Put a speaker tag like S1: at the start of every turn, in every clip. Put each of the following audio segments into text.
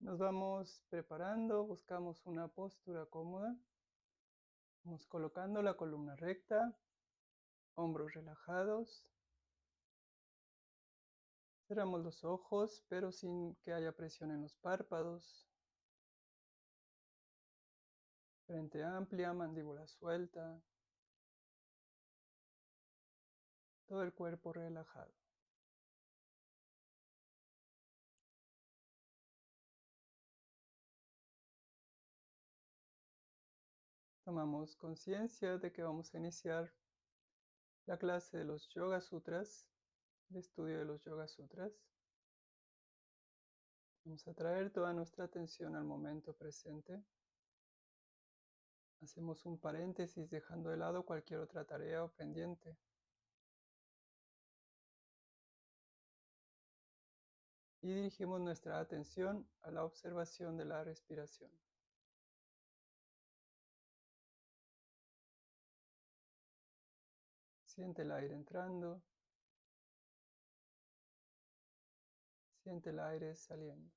S1: Nos vamos preparando, buscamos una postura cómoda. Vamos colocando la columna recta, hombros relajados. Cerramos los ojos, pero sin que haya presión en los párpados. Frente amplia, mandíbula suelta. Todo el cuerpo relajado. Tomamos conciencia de que vamos a iniciar la clase de los Yoga Sutras, el estudio de los Yoga Sutras. Vamos a traer toda nuestra atención al momento presente. Hacemos un paréntesis dejando de lado cualquier otra tarea o pendiente. Y dirigimos nuestra atención a la observación de la respiración. Siente el aire entrando. Siente el aire saliendo.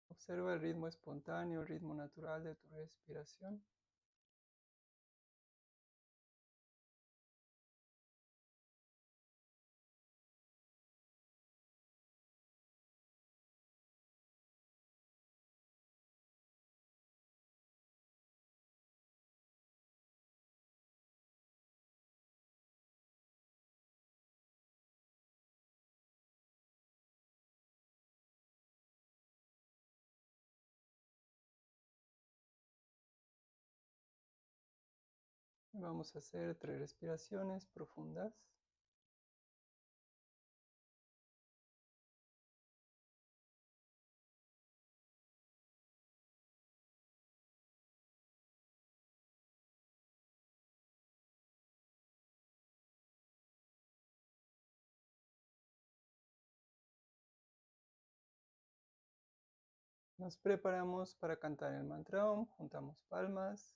S1: Observa el ritmo espontáneo, el ritmo natural de tu respiración. Vamos a hacer 3 respiraciones profundas. Nos preparamos para cantar el mantra Om. Juntamos palmas.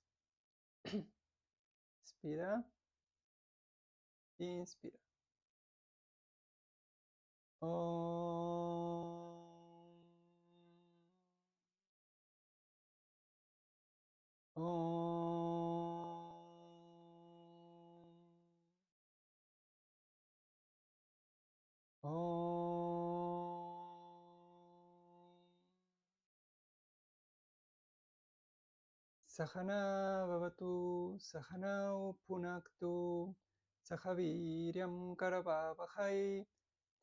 S1: Expira. Inspira. Om. Om. Om. Sahana Bhavatu, Sahanau Punaktu, Sahaviryam Karavavahai,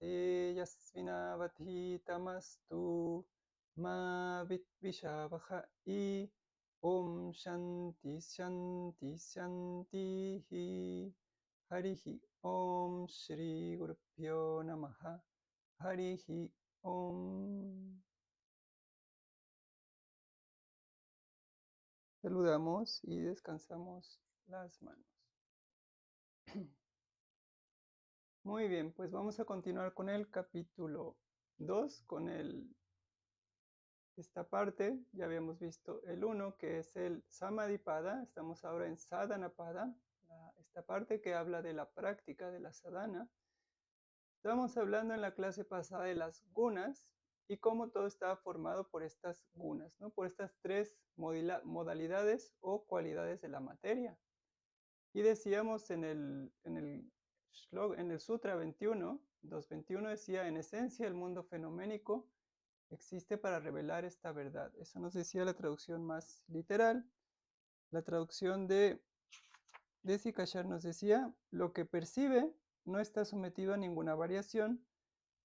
S1: Teyasvinavadhitamastu, Ma Vitvishavahai, Om Shanti Shanti Shantihi, Harihi Om Shri Gurubhyo Namaha, Harihi Om. Saludamos y descansamos las manos. Muy bien, pues vamos a continuar con el capítulo 2, con esta parte. Ya habíamos visto el 1, que es el Samadhipada. Estamos ahora en Sadhanapada, esta parte que habla de la práctica de la sadhana. Estábamos hablando en la clase pasada de las gunas y cómo todo estaba formado por estas gunas, ¿no? Por estas 3 modalidades o cualidades de la materia. Y decíamos en el Sutra 21, 2.21 decía, en esencia el mundo fenoménico existe para revelar esta verdad. Eso nos decía la traducción más literal. La traducción de Desikachar nos decía, lo que percibe no está sometido a ninguna variación,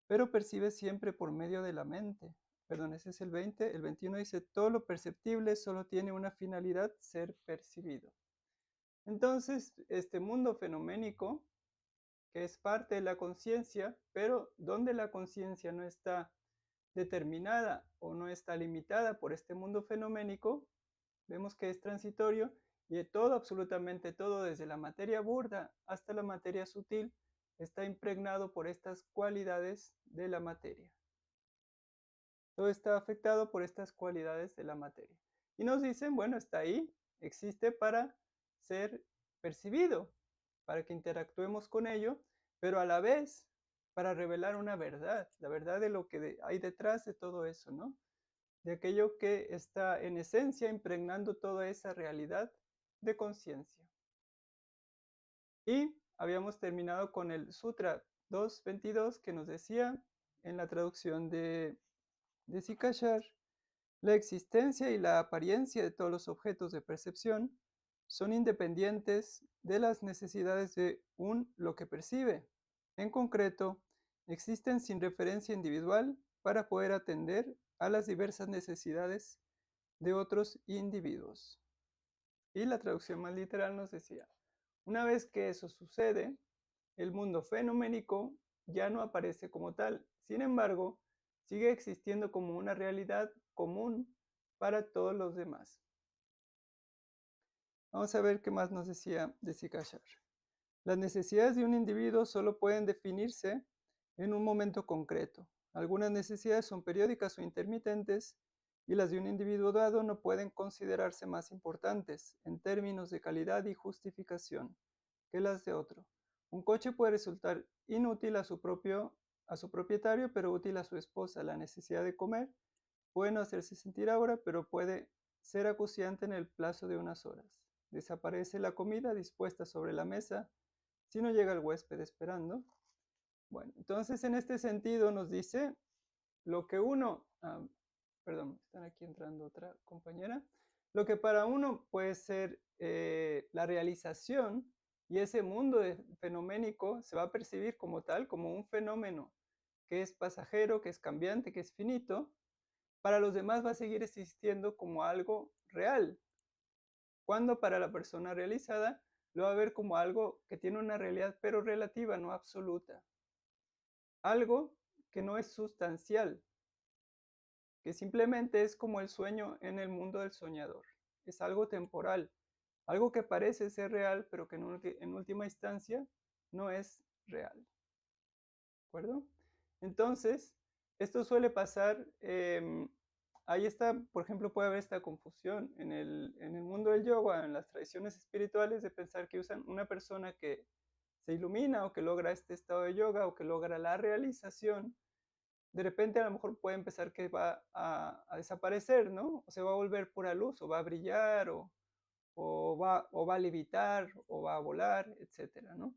S1: pero percibe siempre por medio de la mente. Perdón, ese es el 20. El 21 dice, todo lo perceptible solo tiene una finalidad, ser percibido. Entonces, este mundo fenoménico, que es parte de la conciencia, pero donde la conciencia no está determinada o no está limitada por este mundo fenoménico, vemos que es transitorio y todo, absolutamente todo, desde la materia burda hasta la materia sutil, está impregnado por estas cualidades de la materia. Todo está afectado por estas cualidades de la materia. Y nos dicen, bueno, está ahí, existe para ser percibido, para que interactuemos con ello, pero a la vez para revelar una verdad, la verdad de lo que hay detrás de todo eso, ¿no? De aquello que está en esencia impregnando toda esa realidad de conciencia. Y habíamos terminado con el Sutra 2.22 que nos decía en la traducción de Sikashar, la existencia y la apariencia de todos los objetos de percepción son independientes de las necesidades de lo que percibe. En concreto, existen sin referencia individual para poder atender a las diversas necesidades de otros individuos. Y la traducción más literal nos decía, una vez que eso sucede, el mundo fenoménico ya no aparece como tal. Sin embargo, sigue existiendo como una realidad común para todos los demás. Vamos a ver qué más nos decía de Sikashar. Las necesidades de un individuo solo pueden definirse en un momento concreto. Algunas necesidades son periódicas o intermitentes y las de un individuo dado no pueden considerarse más importantes en términos de calidad y justificación que las de otro. Un coche puede resultar inútil a su propietario, pero útil a su esposa. La necesidad de comer puede no hacerse sentir ahora, pero puede ser acuciante en el plazo de unas horas. Desaparece la comida dispuesta sobre la mesa si no llega el huésped esperando. Bueno, entonces en este sentido nos dice lo que perdón, están aquí entrando otra compañera, lo que para uno puede ser la realización y ese mundo fenoménico se va a percibir como tal, como un fenómeno que es pasajero, que es cambiante, que es finito, para los demás va a seguir existiendo como algo real, cuando para la persona realizada lo va a ver como algo que tiene una realidad pero relativa, no absoluta. Algo que no es sustancial, que simplemente es como el sueño en el mundo del soñador. Es algo temporal, algo que parece ser real, pero que en última instancia no es real. ¿De acuerdo? Entonces, esto suele pasar, ahí está, por ejemplo, puede haber esta confusión en el mundo del yoga, en las tradiciones espirituales, de pensar que usan una persona que se ilumina o que logra este estado de yoga o que logra la realización, de repente a lo mejor puede empezar que va a desaparecer, ¿no? O se va a volver pura luz, o va a brillar, o va a levitar, o va a volar, etcétera, ¿no?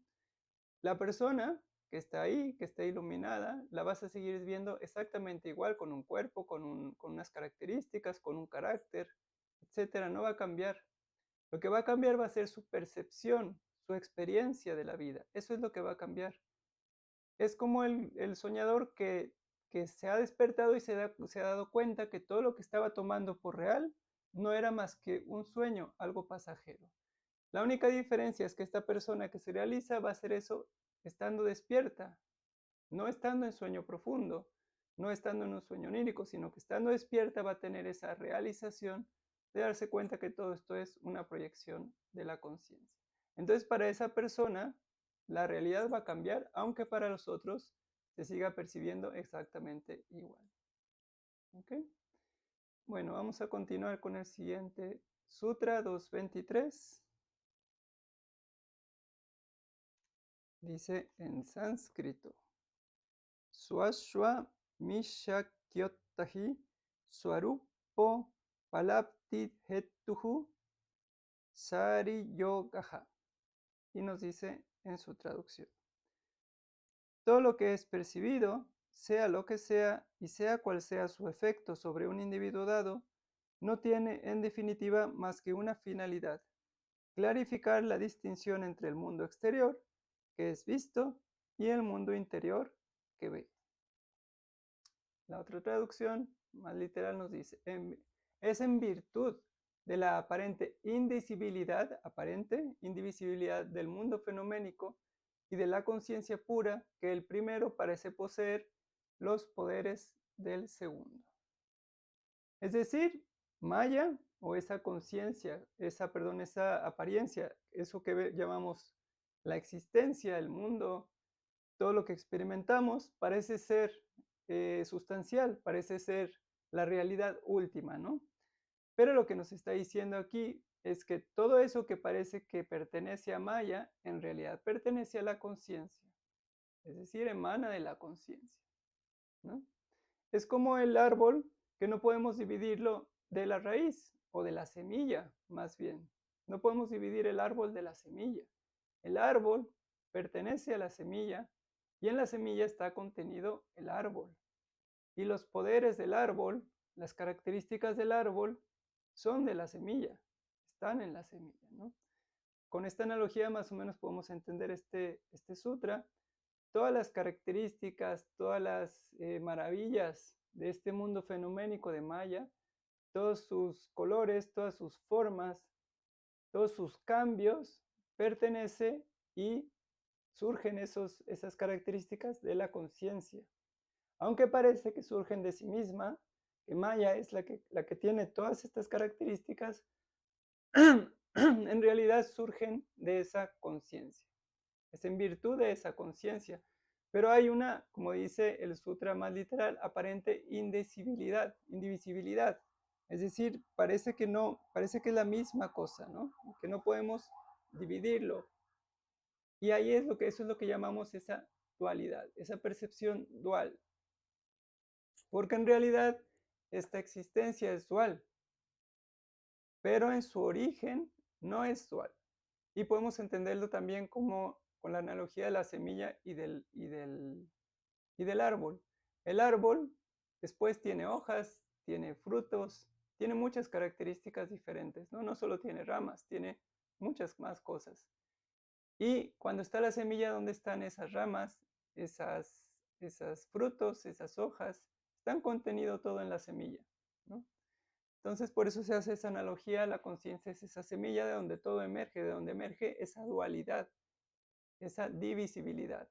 S1: La persona que está ahí, que está iluminada, la vas a seguir viendo exactamente igual, con un cuerpo, con unas características, con un carácter, etcétera. No va a cambiar. Lo que va a cambiar va a ser su percepción, su experiencia de la vida. Eso es lo que va a cambiar. Es como el soñador que se ha despertado y se ha dado cuenta que todo lo que estaba tomando por real no era más que un sueño, algo pasajero. La única diferencia es que esta persona que se realiza va a hacer eso estando despierta, no estando en sueño profundo, no estando en un sueño onírico, sino que estando despierta va a tener esa realización de darse cuenta que todo esto es una proyección de la conciencia. Entonces, para esa persona, la realidad va a cambiar, aunque para los otros se siga percibiendo exactamente igual. ¿Ok? Bueno, vamos a continuar con el siguiente Sutra 223. Dice en sánscrito, Swashwa Mishakyottahi Swarupo Palapti Hetuhu Sari Yogaha. Y nos dice en su traducción, todo lo que es percibido, sea lo que sea y sea cual sea su efecto sobre un individuo dado, no tiene en definitiva más que una finalidad: clarificar la distinción entre el mundo exterior, que es visto, y el mundo interior, que ve. La otra traducción, más literal, nos dice, es en virtud de la aparente indivisibilidad del mundo fenoménico y de la conciencia pura que el primero parece poseer los poderes del segundo. Es decir, Maya, o esa conciencia, esa apariencia, eso que llamamos la existencia, el mundo, todo lo que experimentamos parece ser sustancial, parece ser la realidad última, ¿no? Pero lo que nos está diciendo aquí es que todo eso que parece que pertenece a Maya, en realidad pertenece a la conciencia, es decir, emana de la conciencia, ¿no? Es como el árbol que no podemos dividirlo de la raíz o de la semilla, más bien. No podemos dividir el árbol de la semilla. El árbol pertenece a la semilla y en la semilla está contenido el árbol. Y los poderes del árbol, las características del árbol, son de la semilla, están en la semilla, ¿no? Con esta analogía más o menos podemos entender este sutra. Todas las características, todas las maravillas de este mundo fenoménico de Maya, todos sus colores, todas sus formas, todos sus cambios, pertenece y surgen esas características de la conciencia. Aunque parece que surgen de sí misma, que Maya es la que tiene todas estas características, en realidad surgen de esa conciencia. Es en virtud de esa conciencia. Pero hay una, como dice el sutra más literal, aparente indivisibilidad. Es decir, parece que es la misma cosa, ¿no? Que no podemos dividirlo. Y ahí eso es lo que llamamos esa dualidad, esa percepción dual. Porque en realidad esta existencia es dual, pero en su origen no es dual. Y podemos entenderlo también como con la analogía de la semilla y del árbol. El árbol después tiene hojas, tiene frutos, tiene muchas características diferentes, ¿no? No solo tiene ramas, tiene muchas más cosas. Y cuando está la semilla, ¿dónde están esas ramas, esas frutos, esas hojas? Están contenido todo en la semilla, ¿no? Entonces, por eso se hace esa analogía, la conciencia es esa semilla de donde todo emerge, de donde emerge esa dualidad, esa divisibilidad.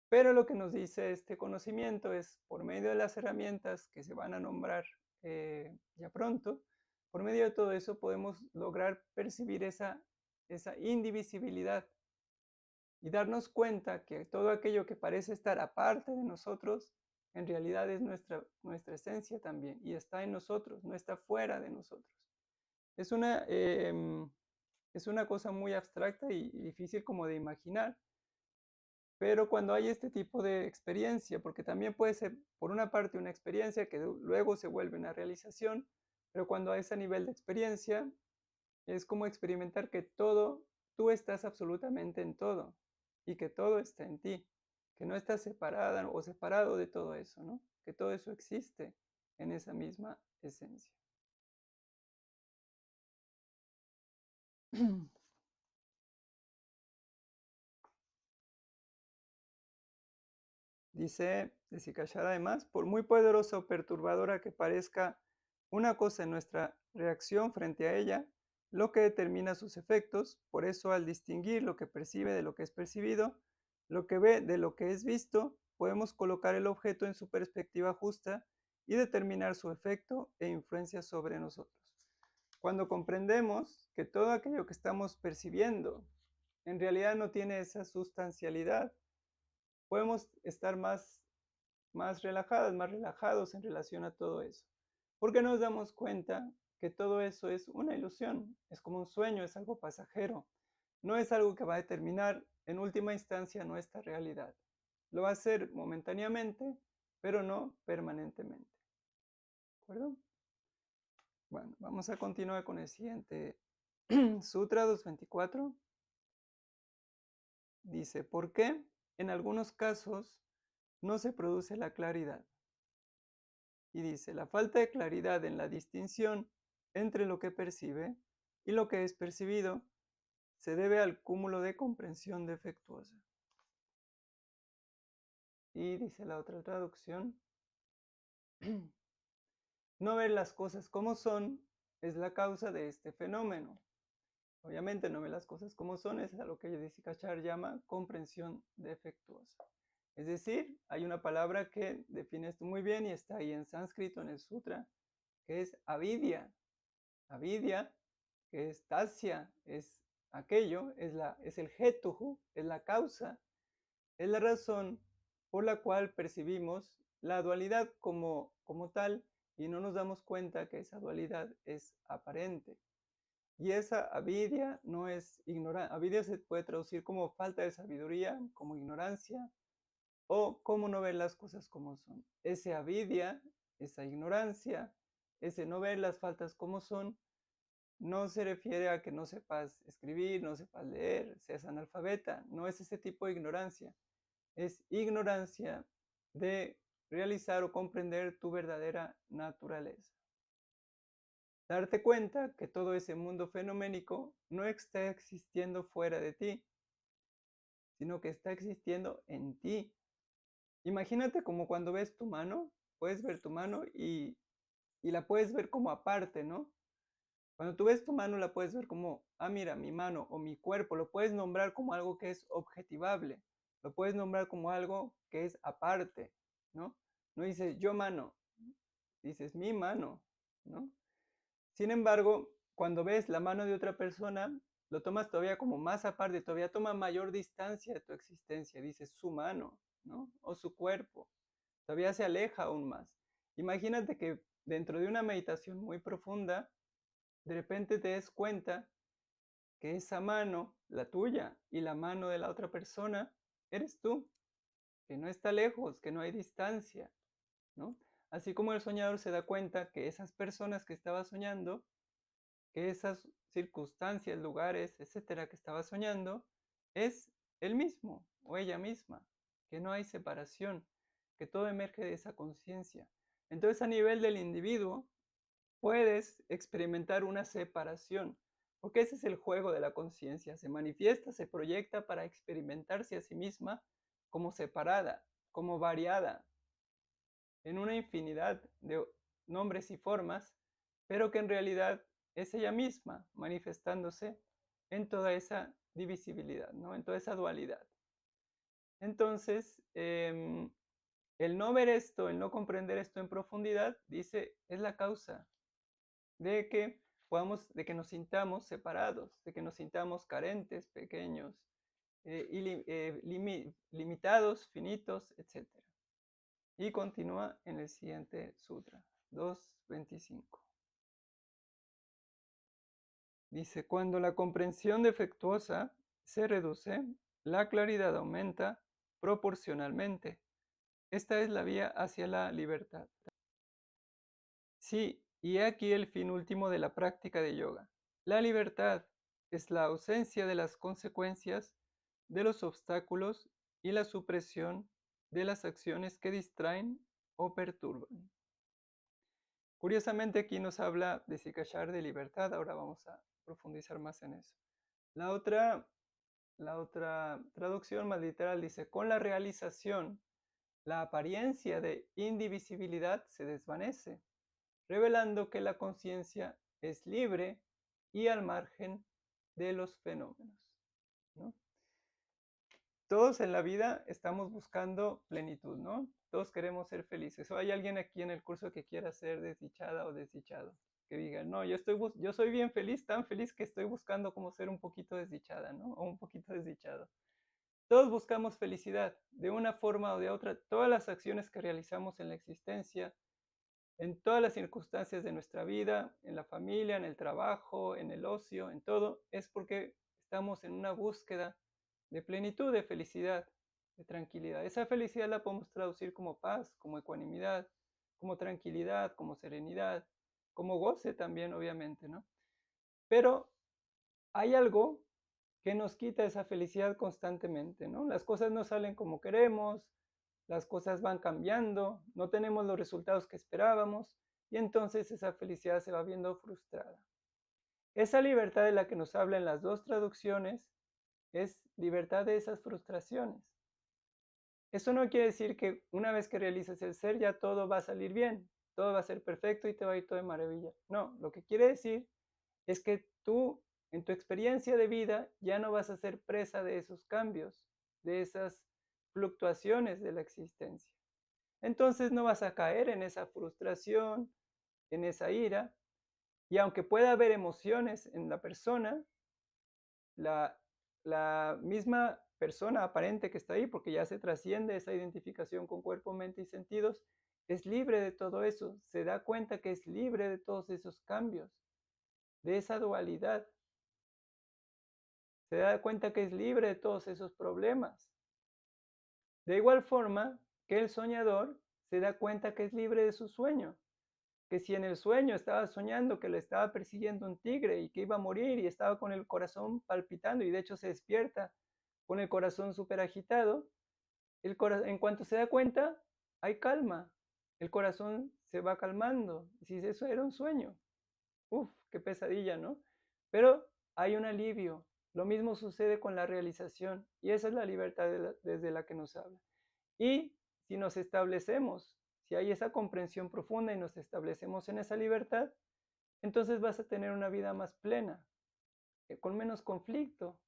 S1: Pero lo que nos dice este conocimiento es, por medio de las herramientas que se van a nombrar ya pronto, por medio de todo eso podemos lograr percibir esa indivisibilidad y darnos cuenta que todo aquello que parece estar aparte de nosotros, en realidad es nuestra esencia también, y está en nosotros, no está fuera de nosotros. Es una cosa muy abstracta y difícil como de imaginar, pero cuando hay este tipo de experiencia, porque también puede ser, por una parte, una experiencia que luego se vuelve una realización, pero cuando hay ese nivel de experiencia, es como experimentar que tú estás absolutamente en todo y que todo está en ti, que no estás separada o separado de todo eso, ¿no? Que todo eso existe en esa misma esencia. Dice Desikachar además, por muy poderosa o perturbadora que parezca una cosa en nuestra reacción frente a ella, lo que determina sus efectos, por eso al distinguir lo que percibe de lo que es percibido, lo que ve de lo que es visto, podemos colocar el objeto en su perspectiva justa y determinar su efecto e influencia sobre nosotros. Cuando comprendemos que todo aquello que estamos percibiendo en realidad no tiene esa sustancialidad, podemos estar más relajadas, más relajados en relación a todo eso. Porque nos damos cuenta que todo eso es una ilusión, es como un sueño, es algo pasajero. No es algo que va a determinar en última instancia nuestra realidad. Lo va a hacer momentáneamente, pero no permanentemente. ¿De acuerdo? Bueno, vamos a continuar con el siguiente Sutra 224. Dice, ¿por qué en algunos casos no se produce la claridad? Y dice, la falta de claridad en la distinción entre lo que percibe y lo que es percibido se debe al cúmulo de comprensión defectuosa. Y dice la otra traducción, no ver las cosas como son es la causa de este fenómeno. Obviamente no ver las cosas como son es a lo que Desikachar llama comprensión defectuosa. Es decir, hay una palabra que define esto muy bien y está ahí en sánscrito en el sutra, que es avidya. Avidya, que es tasya, es aquello, es el hetuju, es la causa, es la razón por la cual percibimos la dualidad como tal y no nos damos cuenta que esa dualidad es aparente. Y esa avidia no es ignorancia. Avidia se puede traducir como falta de sabiduría, como ignorancia, o como no ver las cosas como son. Esa avidia, esa ignorancia, ese no ver las faltas como son, no se refiere a que no sepas escribir, no sepas leer, seas analfabeta. No es ese tipo de ignorancia. Es ignorancia de realizar o comprender tu verdadera naturaleza. Darte cuenta que todo ese mundo fenoménico no está existiendo fuera de ti, sino que está existiendo en ti. Imagínate como cuando ves tu mano, puedes ver tu mano y la puedes ver como aparte, ¿no? Cuando tú ves tu mano la puedes ver como, ah, mira, mi mano o mi cuerpo, lo puedes nombrar como algo que es objetivable, lo puedes nombrar como algo que es aparte, ¿no? No dices yo mano, dices mi mano, ¿no? Sin embargo, cuando ves la mano de otra persona, lo tomas todavía como más aparte, todavía toma mayor distancia de tu existencia, dices su mano, ¿no? O su cuerpo, todavía se aleja aún más. Imagínate que dentro de una meditación muy profunda, de repente te des cuenta que esa mano, la tuya y la mano de la otra persona, eres tú, que no está lejos, que no hay distancia, ¿no? Así como el soñador se da cuenta que esas personas que estaba soñando, que esas circunstancias, lugares, etcétera, que estaba soñando, es él mismo o ella misma, que no hay separación, que todo emerge de esa conciencia. Entonces, a nivel del individuo, puedes experimentar una separación, porque ese es el juego de la conciencia. Se manifiesta, se proyecta para experimentarse a sí misma como separada, como variada, en una infinidad de nombres y formas, pero que en realidad es ella misma manifestándose en toda esa divisibilidad, ¿no? En toda esa dualidad. Entonces, el no ver esto, el no comprender esto en profundidad, dice, es la causa de que de que nos sintamos separados, de que nos sintamos carentes, pequeños, limitados, finitos, etc. Y continúa en el siguiente sutra, 2.25. Dice, cuando la comprensión defectuosa se reduce, la claridad aumenta proporcionalmente. Esta es la vía hacia la libertad. Sí, y he aquí el fin último de la práctica de yoga. La libertad es la ausencia de las consecuencias de los obstáculos y la supresión de las acciones que distraen o perturban. Curiosamente aquí nos habla de Sikashar de libertad, ahora vamos a profundizar más en eso. La otra traducción más literal dice, con la realización, la apariencia de indivisibilidad se desvanece, revelando que la conciencia es libre y al margen de los fenómenos, ¿no? Todos en la vida estamos buscando plenitud, ¿no? Todos queremos ser felices. ¿O hay alguien aquí en el curso que quiera ser desdichada o desdichado? Que diga, no, yo soy bien feliz, tan feliz que estoy buscando como ser un poquito desdichada, ¿no? O un poquito desdichado. Todos buscamos felicidad, de una forma o de otra. Todas las acciones que realizamos en la existencia, en todas las circunstancias de nuestra vida, en la familia, en el trabajo, en el ocio, en todo, es porque estamos en una búsqueda de plenitud, de felicidad, de tranquilidad. Esa felicidad la podemos traducir como paz, como ecuanimidad, como tranquilidad, como serenidad, como goce también, obviamente, ¿no? Pero hay algo que nos quita esa felicidad constantemente, ¿no? Las cosas no salen como queremos, las cosas van cambiando, no tenemos los resultados que esperábamos y entonces esa felicidad se va viendo frustrada. Esa libertad de la que nos habla en las dos traducciones es libertad de esas frustraciones. Eso no quiere decir que una vez que realices el ser ya todo va a salir bien, todo va a ser perfecto y te va a ir todo de maravilla. No, lo que quiere decir es que tú en tu experiencia de vida ya no vas a ser presa de esos cambios, de esas fluctuaciones de la existencia. Entonces no vas a caer en esa frustración, en esa ira, y aunque pueda haber emociones en la persona, la misma persona aparente que está ahí, porque ya se trasciende esa identificación con cuerpo, mente y sentidos, es libre de todo eso, se da cuenta que es libre de todos esos cambios, de esa dualidad, se da cuenta que es libre de todos esos problemas. De igual forma que el soñador se da cuenta que es libre de su sueño, que si en el sueño estaba soñando que le estaba persiguiendo un tigre y que iba a morir y estaba con el corazón palpitando y de hecho se despierta con el corazón súper agitado, en cuanto se da cuenta, hay calma, el corazón se va calmando. Si eso era un sueño, uf, qué pesadilla, ¿no? Pero hay un alivio. Lo mismo sucede con la realización y esa es la libertad desde la que nos habla. Y si nos establecemos, si hay esa comprensión profunda y nos establecemos en esa libertad, entonces vas a tener una vida más plena, con menos conflicto,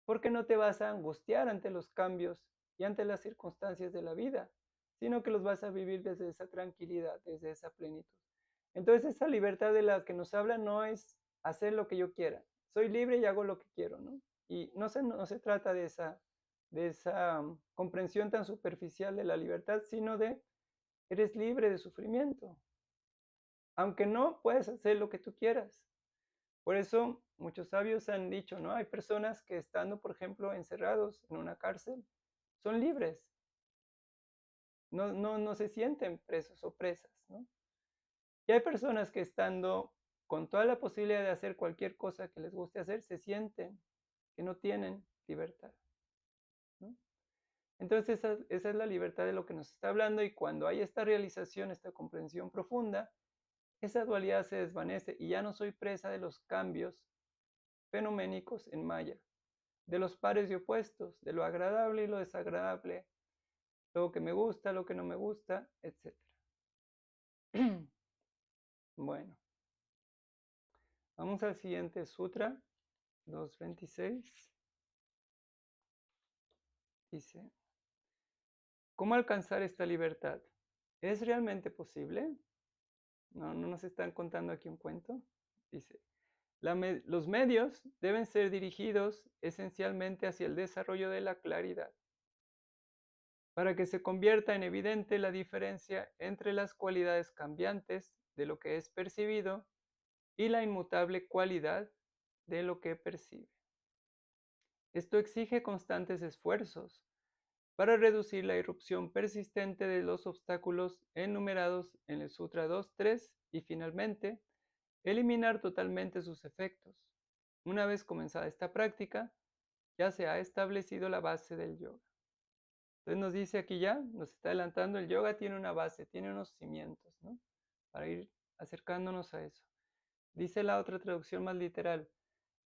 S1: porque no te vas a angustiar ante los cambios y ante las circunstancias de la vida, sino que los vas a vivir desde esa tranquilidad, desde esa plenitud. Entonces esa libertad de la que nos habla no es hacer lo que yo quiera, soy libre y hago lo que quiero, ¿no? Y no se trata de esa comprensión tan superficial de la libertad, sino de eres libre de sufrimiento, aunque no puedes hacer lo que tú quieras. Por eso muchos sabios han dicho, ¿no? Hay personas que estando, por ejemplo, encerrados en una cárcel, son libres, no se sienten presos o presas, ¿no? Y hay personas que estando con toda la posibilidad de hacer cualquier cosa que les guste hacer, se sienten que no tienen libertad, ¿no? Entonces esa es la libertad de lo que nos está hablando y cuando hay esta realización, esta comprensión profunda, esa dualidad se desvanece y ya no soy presa de los cambios fenoménicos en Maya, de los pares y opuestos, de lo agradable y lo desagradable, lo que me gusta, lo que no me gusta, etc. Bueno, vamos al siguiente sutra, 226. Dice, ¿cómo alcanzar esta libertad? ¿Es realmente posible? No nos están contando aquí un cuento. Dice, los medios deben ser dirigidos esencialmente hacia el desarrollo de la claridad, para que se convierta en evidente la diferencia entre las cualidades cambiantes de lo que es percibido y la inmutable cualidad de lo que percibe. Esto exige constantes esfuerzos para reducir la irrupción persistente de los obstáculos enumerados en el Sutra 2.3 y finalmente, eliminar totalmente sus efectos. Una vez comenzada esta práctica, ya se ha establecido la base del yoga. Entonces nos dice aquí ya, nos está adelantando, el yoga tiene una base, tiene unos cimientos, ¿no? Para ir acercándonos a eso. Dice la otra traducción más literal,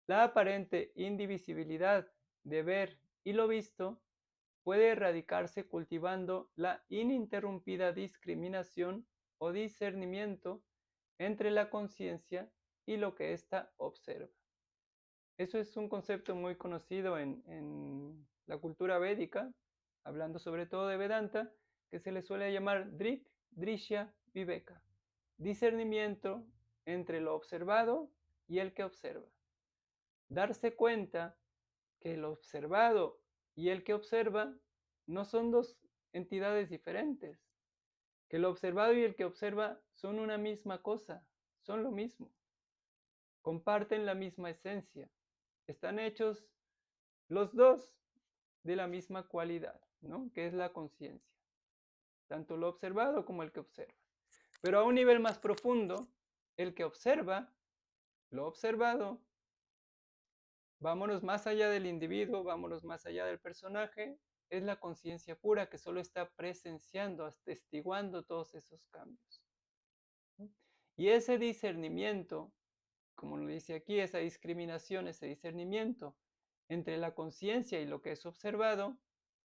S1: la aparente indivisibilidad de ver y lo visto puede erradicarse cultivando la ininterrumpida discriminación o discernimiento entre la conciencia y lo que ésta observa. Eso es un concepto muy conocido en la cultura védica, hablando sobre todo de Vedanta, que se le suele llamar Drik, Drishya, Viveka. Discernimiento entre lo observado y el que observa. Darse cuenta que el observado y el que observa no son dos entidades diferentes, que el observado y el que observa son una misma cosa, son lo mismo, comparten la misma esencia, están hechos los dos de la misma cualidad, ¿no? Que es la conciencia, tanto lo observado como el que observa. Pero a un nivel más profundo, el que observa, lo observado, vámonos más allá del individuo, vámonos más allá del personaje, es la conciencia pura que solo está presenciando, atestiguando todos esos cambios. Y ese discernimiento, como lo dice aquí, esa discriminación, ese discernimiento entre la conciencia y lo que es observado,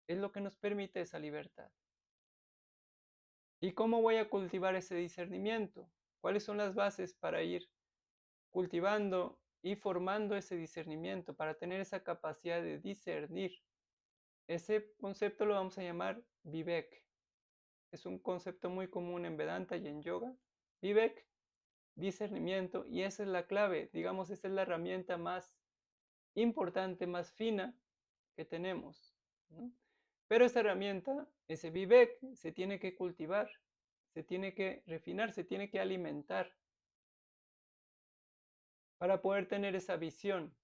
S1: es lo que nos permite esa libertad. ¿Y cómo voy a cultivar ese discernimiento? ¿Cuáles son las bases para ir cultivando y formando ese discernimiento, para tener esa capacidad de discernir? Ese concepto lo vamos a llamar Vivek. Es un concepto muy común en Vedanta y en Yoga. Vivek, discernimiento, y esa es la clave, digamos, esa es la herramienta más importante, más fina que tenemos, ¿no? Pero esta herramienta, ese vivek, se tiene que cultivar, se tiene que refinar, se tiene que alimentar para poder tener esa visión.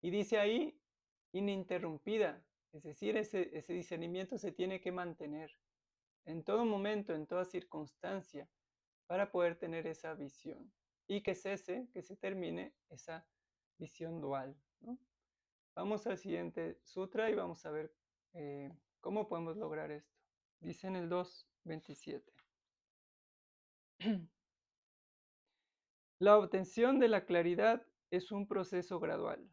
S1: Y dice ahí, ininterrumpida, es decir, ese discernimiento se tiene que mantener en todo momento, en toda circunstancia, para poder tener esa visión y que cese, que se termine esa visión dual, ¿no? Vamos al siguiente sutra y vamos a ver cómo podemos lograr esto. Dice en el 2.27. La obtención de la claridad es un proceso gradual.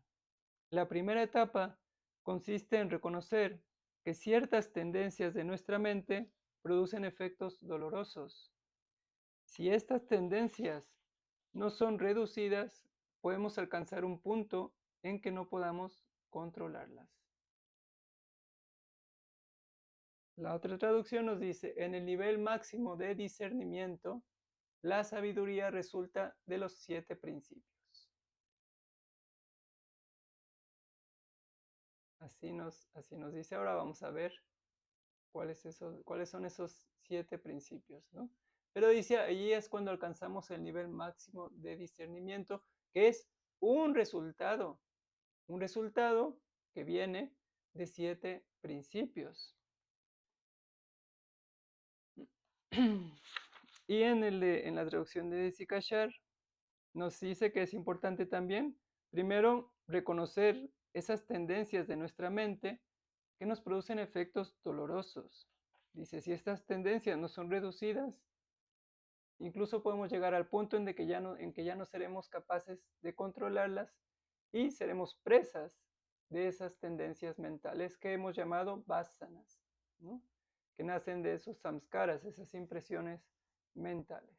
S1: La primera etapa consiste en reconocer que ciertas tendencias de nuestra mente producen efectos dolorosos. Si estas tendencias no son reducidas, podemos alcanzar un punto en que no podamos controlarlas. La otra traducción nos dice, en el nivel máximo de discernimiento, la sabiduría resulta de los 7 principios. Así nos dice. Ahora vamos a ver cuáles son esos 7 principios, ¿no? Pero dice, allí es cuando alcanzamos el nivel máximo de discernimiento, que es un resultado que viene de 7 principios. Y en la traducción de Sikashar nos dice que es importante también, primero, reconocer esas tendencias de nuestra mente que nos producen efectos dolorosos. Dice, si estas tendencias no son reducidas, incluso podemos llegar al punto en que ya no seremos capaces de controlarlas y seremos presas de esas tendencias mentales que hemos llamado vasanas, ¿no? Que nacen de esos samskaras, esas impresiones mentales.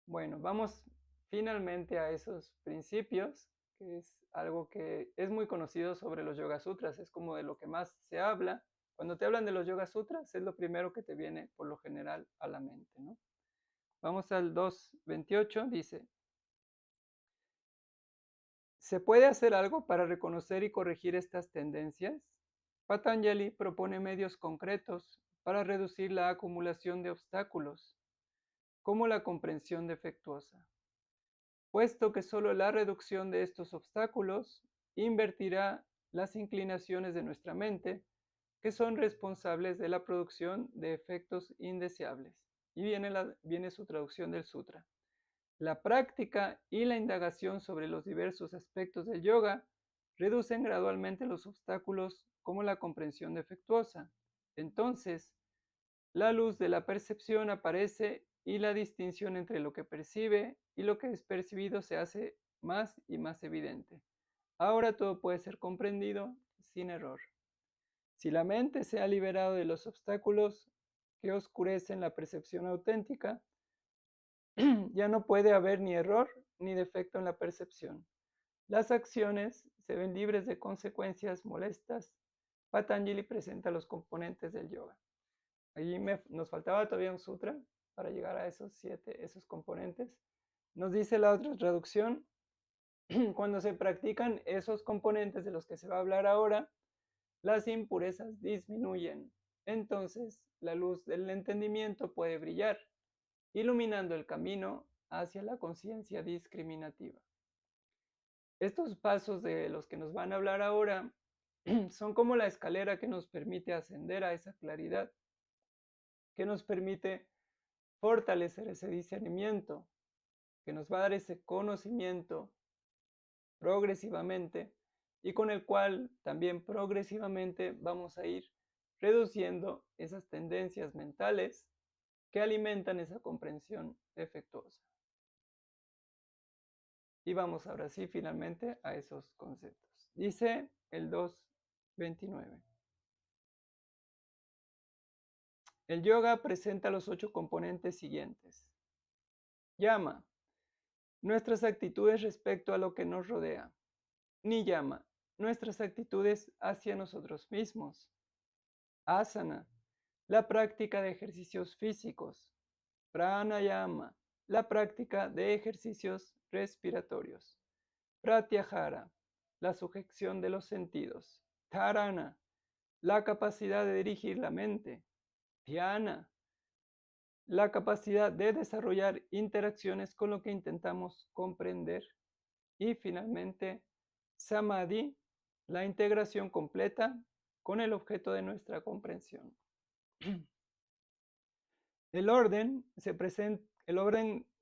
S1: Bueno, vamos finalmente a esos principios, que es algo que es muy conocido sobre los Yoga Sutras, es como de lo que más se habla. Cuando te hablan de los Yoga Sutras, es lo primero que te viene por lo general a la mente, ¿no? Vamos al 2.28, dice, ¿se puede hacer algo para reconocer y corregir estas tendencias? Patanjali propone medios concretos para reducir la acumulación de obstáculos, como la comprensión defectuosa, puesto que solo la reducción de estos obstáculos invertirá las inclinaciones de nuestra mente, que son responsables de la producción de efectos indeseables. Y viene su traducción del sutra. La práctica y la indagación sobre los diversos aspectos del yoga reducen gradualmente los obstáculos como la comprensión defectuosa. Entonces, la luz de la percepción aparece y la distinción entre lo que percibe y lo que es percibido se hace más y más evidente. Ahora todo puede ser comprendido sin error. Si la mente se ha liberado de los obstáculos que oscurecen la percepción auténtica, ya no puede haber ni error ni defecto en la percepción. Las acciones se ven libres de consecuencias molestas. Patanjali presenta los componentes del yoga. Allí nos faltaba todavía un sutra para llegar a esos componentes. Nos dice la otra traducción, cuando se practican esos componentes de los que se va a hablar ahora, las impurezas disminuyen. Entonces, la luz del entendimiento puede brillar, iluminando el camino hacia la conciencia discriminativa. Estos pasos de los que nos van a hablar ahora son como la escalera que nos permite ascender a esa claridad, que nos permite fortalecer ese discernimiento, que nos va a dar ese conocimiento progresivamente y con el cual también progresivamente vamos a ir reduciendo esas tendencias mentales que alimentan esa comprensión defectuosa. Y vamos ahora sí finalmente a esos conceptos. Dice el 2.29. El yoga presenta los 8 componentes siguientes. Llama, nuestras actitudes respecto a lo que nos rodea. Niyama, nuestras actitudes hacia nosotros mismos. Asana, la práctica de ejercicios físicos. Pranayama, la práctica de ejercicios respiratorios. Pratyahara, la sujeción de los sentidos. Dharana, la capacidad de dirigir la mente. Dhyana, la capacidad de desarrollar interacciones con lo que intentamos comprender. Y finalmente, Samadhi, la integración completa con el objeto de nuestra comprensión. El orden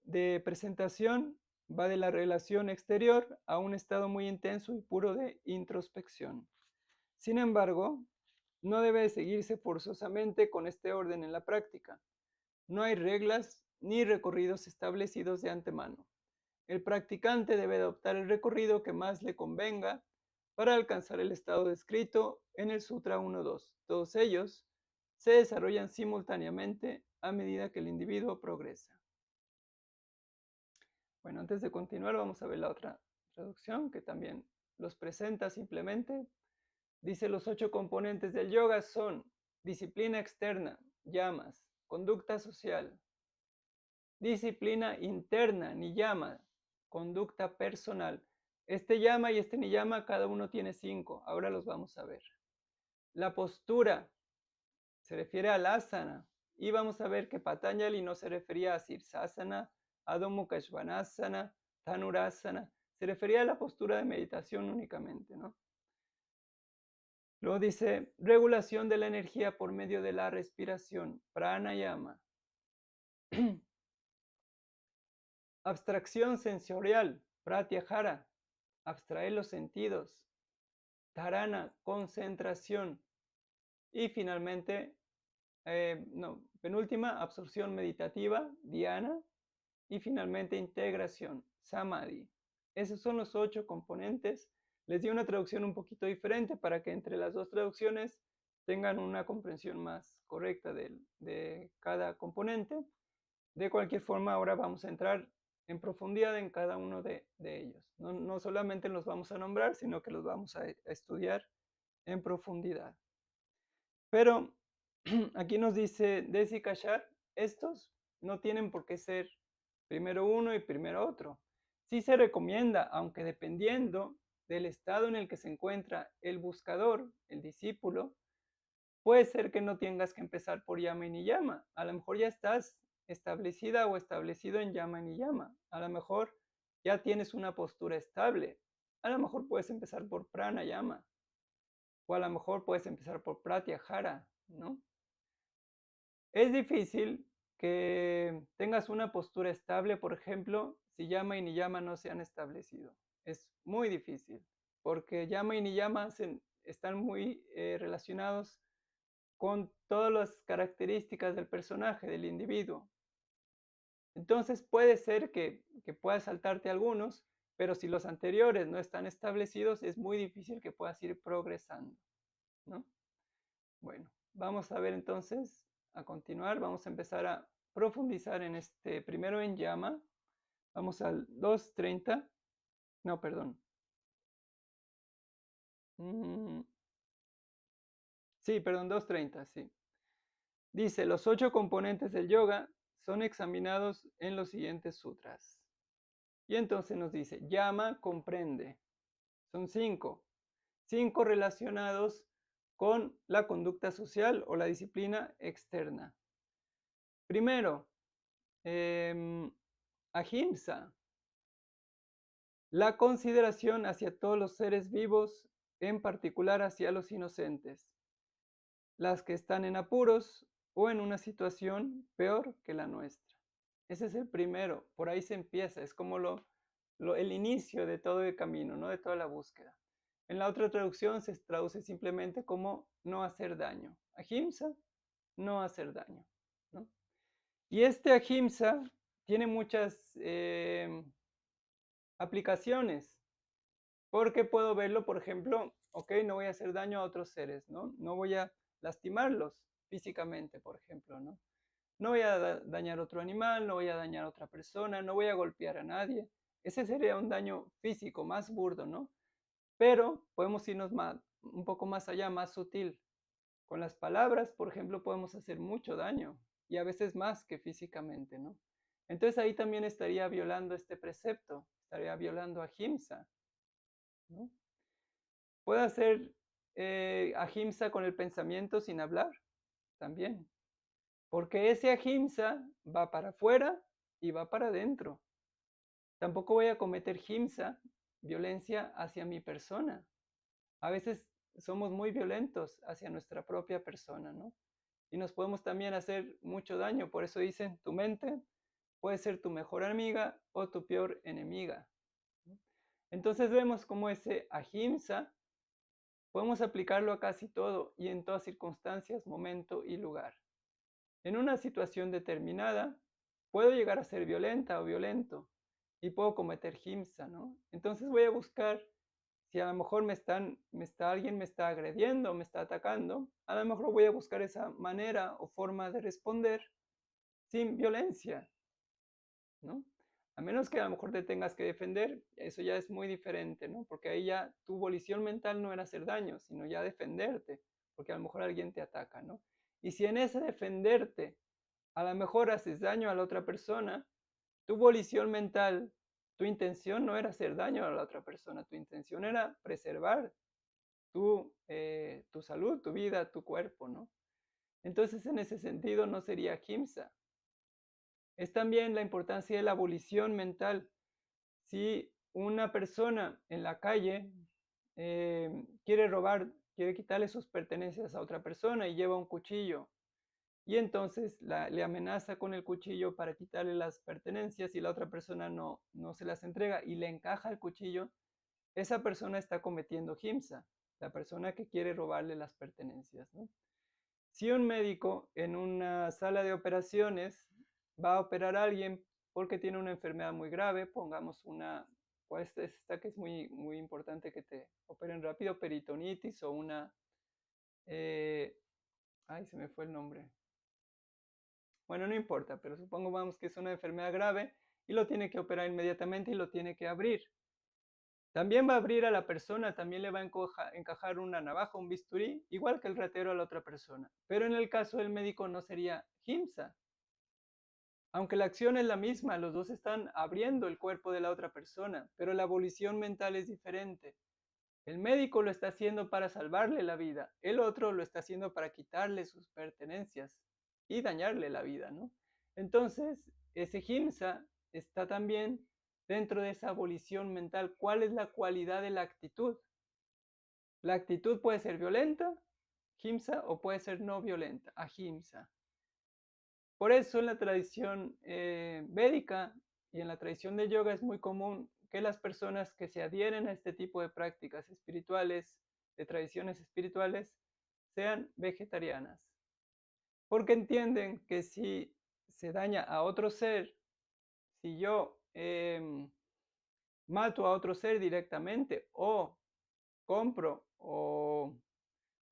S1: de presentación va de la relación exterior a un estado muy intenso y puro de introspección. Sin embargo, no debe seguirse forzosamente con este orden en la práctica. No hay reglas ni recorridos establecidos de antemano. El practicante debe adoptar el recorrido que más le convenga para alcanzar el estado descrito en el Sutra 1.2. Todos ellos se desarrollan simultáneamente a medida que el individuo progresa. Bueno, antes de continuar vamos a ver la otra traducción que también los presenta simplemente. Dice: los 8 componentes del yoga son disciplina externa, yamas, conducta social, disciplina interna, niyama, conducta personal. Este yama y este niyama, cada uno tiene 5. Ahora los vamos a ver. La postura se refiere al asana. Y vamos a ver que Patanjali no se refería a Sirsasana, Adho Mukha Svanasana, Dhanurasana. Se refería a la postura de meditación únicamente, ¿no? Luego dice, regulación de la energía por medio de la respiración, pranayama. Abstracción sensorial, pratyahara, abstraer los sentidos. Dharana, concentración. Y finalmente, penúltima, absorción meditativa, dhyana. Y finalmente, integración, samadhi. Esos son los 8 componentes. Les di una traducción un poquito diferente para que entre las dos traducciones tengan una comprensión más correcta de cada componente. De cualquier forma, ahora vamos a entrar en profundidad en cada uno de ellos. No solamente los vamos a nombrar, sino que los vamos a estudiar en profundidad. Pero aquí nos dice Desi Kashar, estos no tienen por qué ser primero uno y primero otro. Sí se recomienda, aunque dependiendo del estado en el que se encuentra el buscador, el discípulo, puede ser que no tengas que empezar por yama y niyama. A lo mejor ya estás establecida o establecido en yama y niyama. A lo mejor ya tienes una postura estable. A lo mejor puedes empezar por pranayama. O a lo mejor puedes empezar por pratyahara, ¿no? Es difícil que tengas una postura estable, por ejemplo, si yama y niyama no se han establecido. Es muy difícil, porque yama y niyama están muy relacionados con todas las características del personaje, del individuo. Entonces puede ser que puedas saltarte algunos, pero si los anteriores no están establecidos, es muy difícil que puedas ir progresando, ¿no? Bueno, vamos a ver entonces, a continuar, vamos a empezar a profundizar en primero en yama. Vamos al 2.30. No, perdón. Sí, perdón, 2.30, sí. Dice, los 8 componentes del yoga son examinados en los siguientes sutras. Y entonces nos dice, yama comprende. Son 5. 5 relacionados con la conducta social o la disciplina externa. Primero, ahimsa, la consideración hacia todos los seres vivos, en particular hacia los inocentes, las que están en apuros o en una situación peor que la nuestra. Ese es el primero, por ahí se empieza, es como el inicio de todo el camino, ¿no? De toda la búsqueda. En la otra traducción se traduce simplemente como no hacer daño. Ahimsa, no hacer daño, ¿no? Y este ahimsa tiene muchas aplicaciones, porque puedo verlo, por ejemplo, ok, no voy a hacer daño a otros seres, ¿no? No voy a lastimarlos físicamente, por ejemplo, ¿no? No voy a dañar a otro animal, no voy a dañar a otra persona, no voy a golpear a nadie. Ese sería un daño físico más burdo, ¿no? Pero podemos irnos un poco más allá, más sutil. Con las palabras, por ejemplo, podemos hacer mucho daño y a veces más que físicamente, ¿no? Entonces ahí también estaría violando este precepto estaría violando ahimsa, ¿no? ¿Puedo hacer ahimsa con el pensamiento sin hablar? También. Porque ese ahimsa va para afuera y va para adentro. Tampoco voy a cometer himsa, violencia hacia mi persona. A veces somos muy violentos hacia nuestra propia persona, ¿no? Y nos podemos también hacer mucho daño. Por eso dicen, tu mente puede ser tu mejor amiga o tu peor enemiga, ¿no? Entonces vemos cómo ese ahimsa podemos aplicarlo a casi todo y en todas circunstancias, momento y lugar. En una situación determinada, puedo llegar a ser violenta o violento y puedo cometer himsa, ¿no? Entonces voy a buscar, si a lo mejor alguien me está agrediendo, me está atacando, a lo mejor voy a buscar esa manera o forma de responder sin violencia, ¿no? A menos que a lo mejor te tengas que defender, eso ya es muy diferente, ¿no? Porque ahí ya tu volición mental no era hacer daño, sino ya defenderte, porque a lo mejor alguien te ataca, ¿no? Y si en ese defenderte a lo mejor haces daño a la otra persona, tu volición mental, tu intención no era hacer daño a la otra persona, tu intención era preservar tu salud, tu vida, tu cuerpo, ¿no? Entonces, en ese sentido, no sería ahimsa. Es también la importancia de la abolición mental. Si una persona en la calle quiere robar, quiere quitarle sus pertenencias a otra persona y lleva un cuchillo, y entonces le amenaza con el cuchillo para quitarle las pertenencias y la otra persona no se las entrega y le encaja el cuchillo, esa persona está cometiendo himsa, la persona que quiere robarle las pertenencias, ¿no? Si un médico en una sala de operaciones va a operar a alguien porque tiene una enfermedad muy grave, pongamos ¿cuál es esta que es muy, muy importante que te operen rápido? Peritonitis o ay, se me fue el nombre. Bueno, no importa, pero vamos que es una enfermedad grave y lo tiene que operar inmediatamente y lo tiene que abrir. También va a abrir a la persona, también le va a encajar una navaja, un bisturí, igual que el ratero a la otra persona. Pero en el caso del médico no sería himsa. Aunque la acción es la misma, los dos están abriendo el cuerpo de la otra persona, pero la abolición mental es diferente. El médico lo está haciendo para salvarle la vida, el otro lo está haciendo para quitarle sus pertenencias y dañarle la vida, ¿no? Entonces, ese himsa está también dentro de esa abolición mental. ¿Cuál es la cualidad de la actitud? La actitud puede ser violenta, himsa, o puede ser no violenta, ahimsa. Por eso en la tradición védica y en la tradición de yoga es muy común que las personas que se adhieren a este tipo de prácticas espirituales, de tradiciones espirituales, sean vegetarianas. Porque entienden que si se daña a otro ser, si yo mato a otro ser directamente o compro o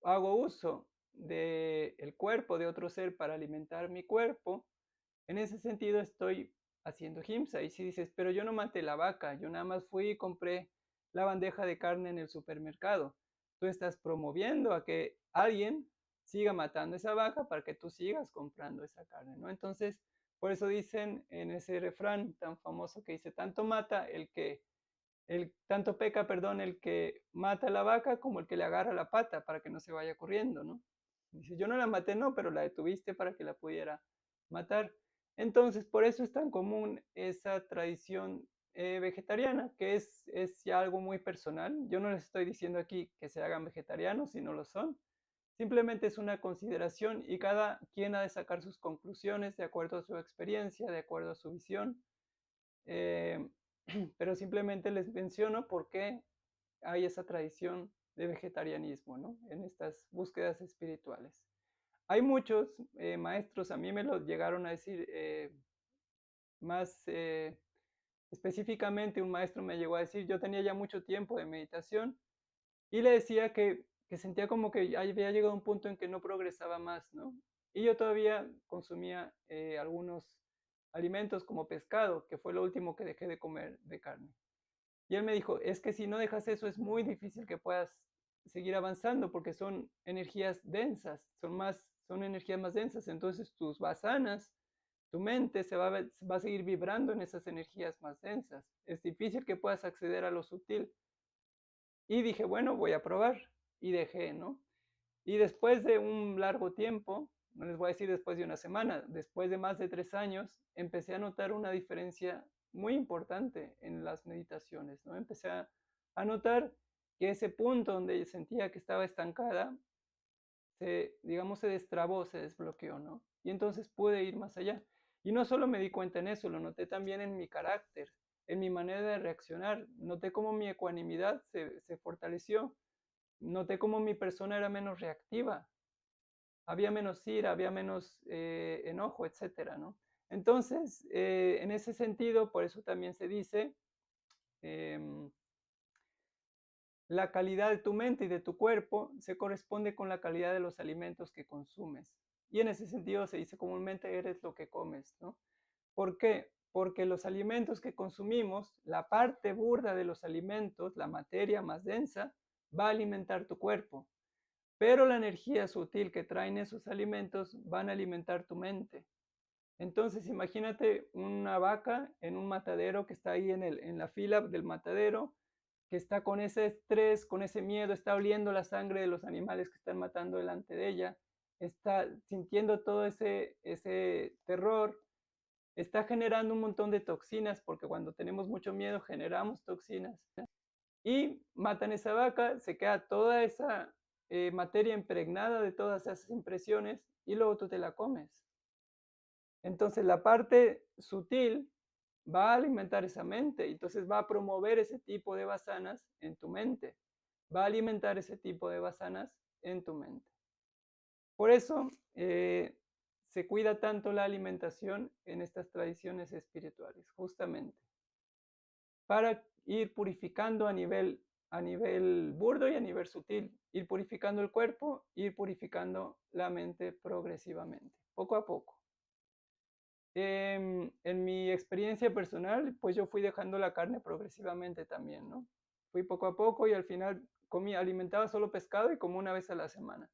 S1: hago uso del cuerpo de otro ser para alimentar mi cuerpo, en ese sentido estoy haciendo himsa. Y si dices, pero yo no maté la vaca, yo nada más fui y compré la bandeja de carne en el supermercado, tú estás promoviendo a que alguien siga matando esa vaca para que tú sigas comprando esa carne, ¿no? Entonces, por eso dicen en ese refrán tan famoso que dice, tanto peca, perdón, el que mata la vaca como el que le agarra la pata para que no se vaya corriendo, ¿no? Dice, yo no la maté, no, pero la detuviste para que la pudiera matar. Entonces, por eso es tan común esa tradición vegetariana, que es ya algo muy personal. Yo no les estoy diciendo aquí que se hagan vegetarianos si no lo son. Simplemente es una consideración y cada quien ha de sacar sus conclusiones de acuerdo a su experiencia, de acuerdo a su visión. Eh, pero simplemente les menciono por qué hay esa tradición de vegetarianismo, ¿no? En estas búsquedas espirituales. Hay muchos maestros, a mí me lo llegaron a decir más específicamente, un maestro me llegó a decir, yo tenía ya mucho tiempo de meditación y le decía que sentía como que había llegado a un punto en que no progresaba más, ¿no? Y yo todavía consumía algunos alimentos como pescado, que fue lo último que dejé de comer de carne. Y él me dijo, es que si no dejas eso es muy difícil que puedas seguir avanzando porque son energías densas, son energías más densas. Entonces tus vasanas, tu mente va a seguir vibrando en esas energías más densas. Es difícil que puedas acceder a lo sutil. Y dije, bueno, voy a probar. Y dejé, ¿no? Y después de un largo tiempo, no les voy a decir después de una semana, después de más de 3 años, empecé a notar una diferencia muy importante en las meditaciones, ¿no? Empecé a notar que ese punto donde sentía que estaba estancada, digamos, se destrabó, se desbloqueó, ¿no? Y entonces pude ir más allá. Y no solo me di cuenta en eso, lo noté también en mi carácter, en mi manera de reaccionar. Noté cómo mi ecuanimidad se fortaleció. Noté cómo mi persona era menos reactiva. Había menos ira, había menos enojo, etcétera, ¿no? Entonces, en ese sentido, por eso también se dice, eh, la calidad de tu mente y de tu cuerpo se corresponde con la calidad de los alimentos que consumes. Y en ese sentido se dice comúnmente eres lo que comes, ¿no? ¿Por qué? Porque los alimentos que consumimos, la parte burda de los alimentos, la materia más densa, va a alimentar tu cuerpo. Pero la energía sutil que traen esos alimentos van a alimentar tu mente. Entonces, imagínate una vaca en un matadero que está ahí en la fila del matadero, que está con ese estrés, con ese miedo, está oliendo la sangre de los animales que están matando delante de ella, está sintiendo todo ese terror, está generando un montón de toxinas, porque cuando tenemos mucho miedo generamos toxinas. Y matan esa vaca, se queda toda esa materia impregnada de todas esas impresiones y luego tú te la comes. Entonces la parte sutil va a alimentar esa mente, entonces va a promover ese tipo de vasanas en tu mente, va a alimentar ese tipo de vasanas en tu mente. Por eso se cuida tanto la alimentación en estas tradiciones espirituales, justamente, para ir purificando a nivel burdo y a nivel sutil, ir purificando el cuerpo, ir purificando la mente progresivamente, poco a poco. En mi experiencia personal, pues yo fui dejando la carne progresivamente también, ¿no? Fui poco a poco y al final alimentaba solo pescado y como una vez a la semana.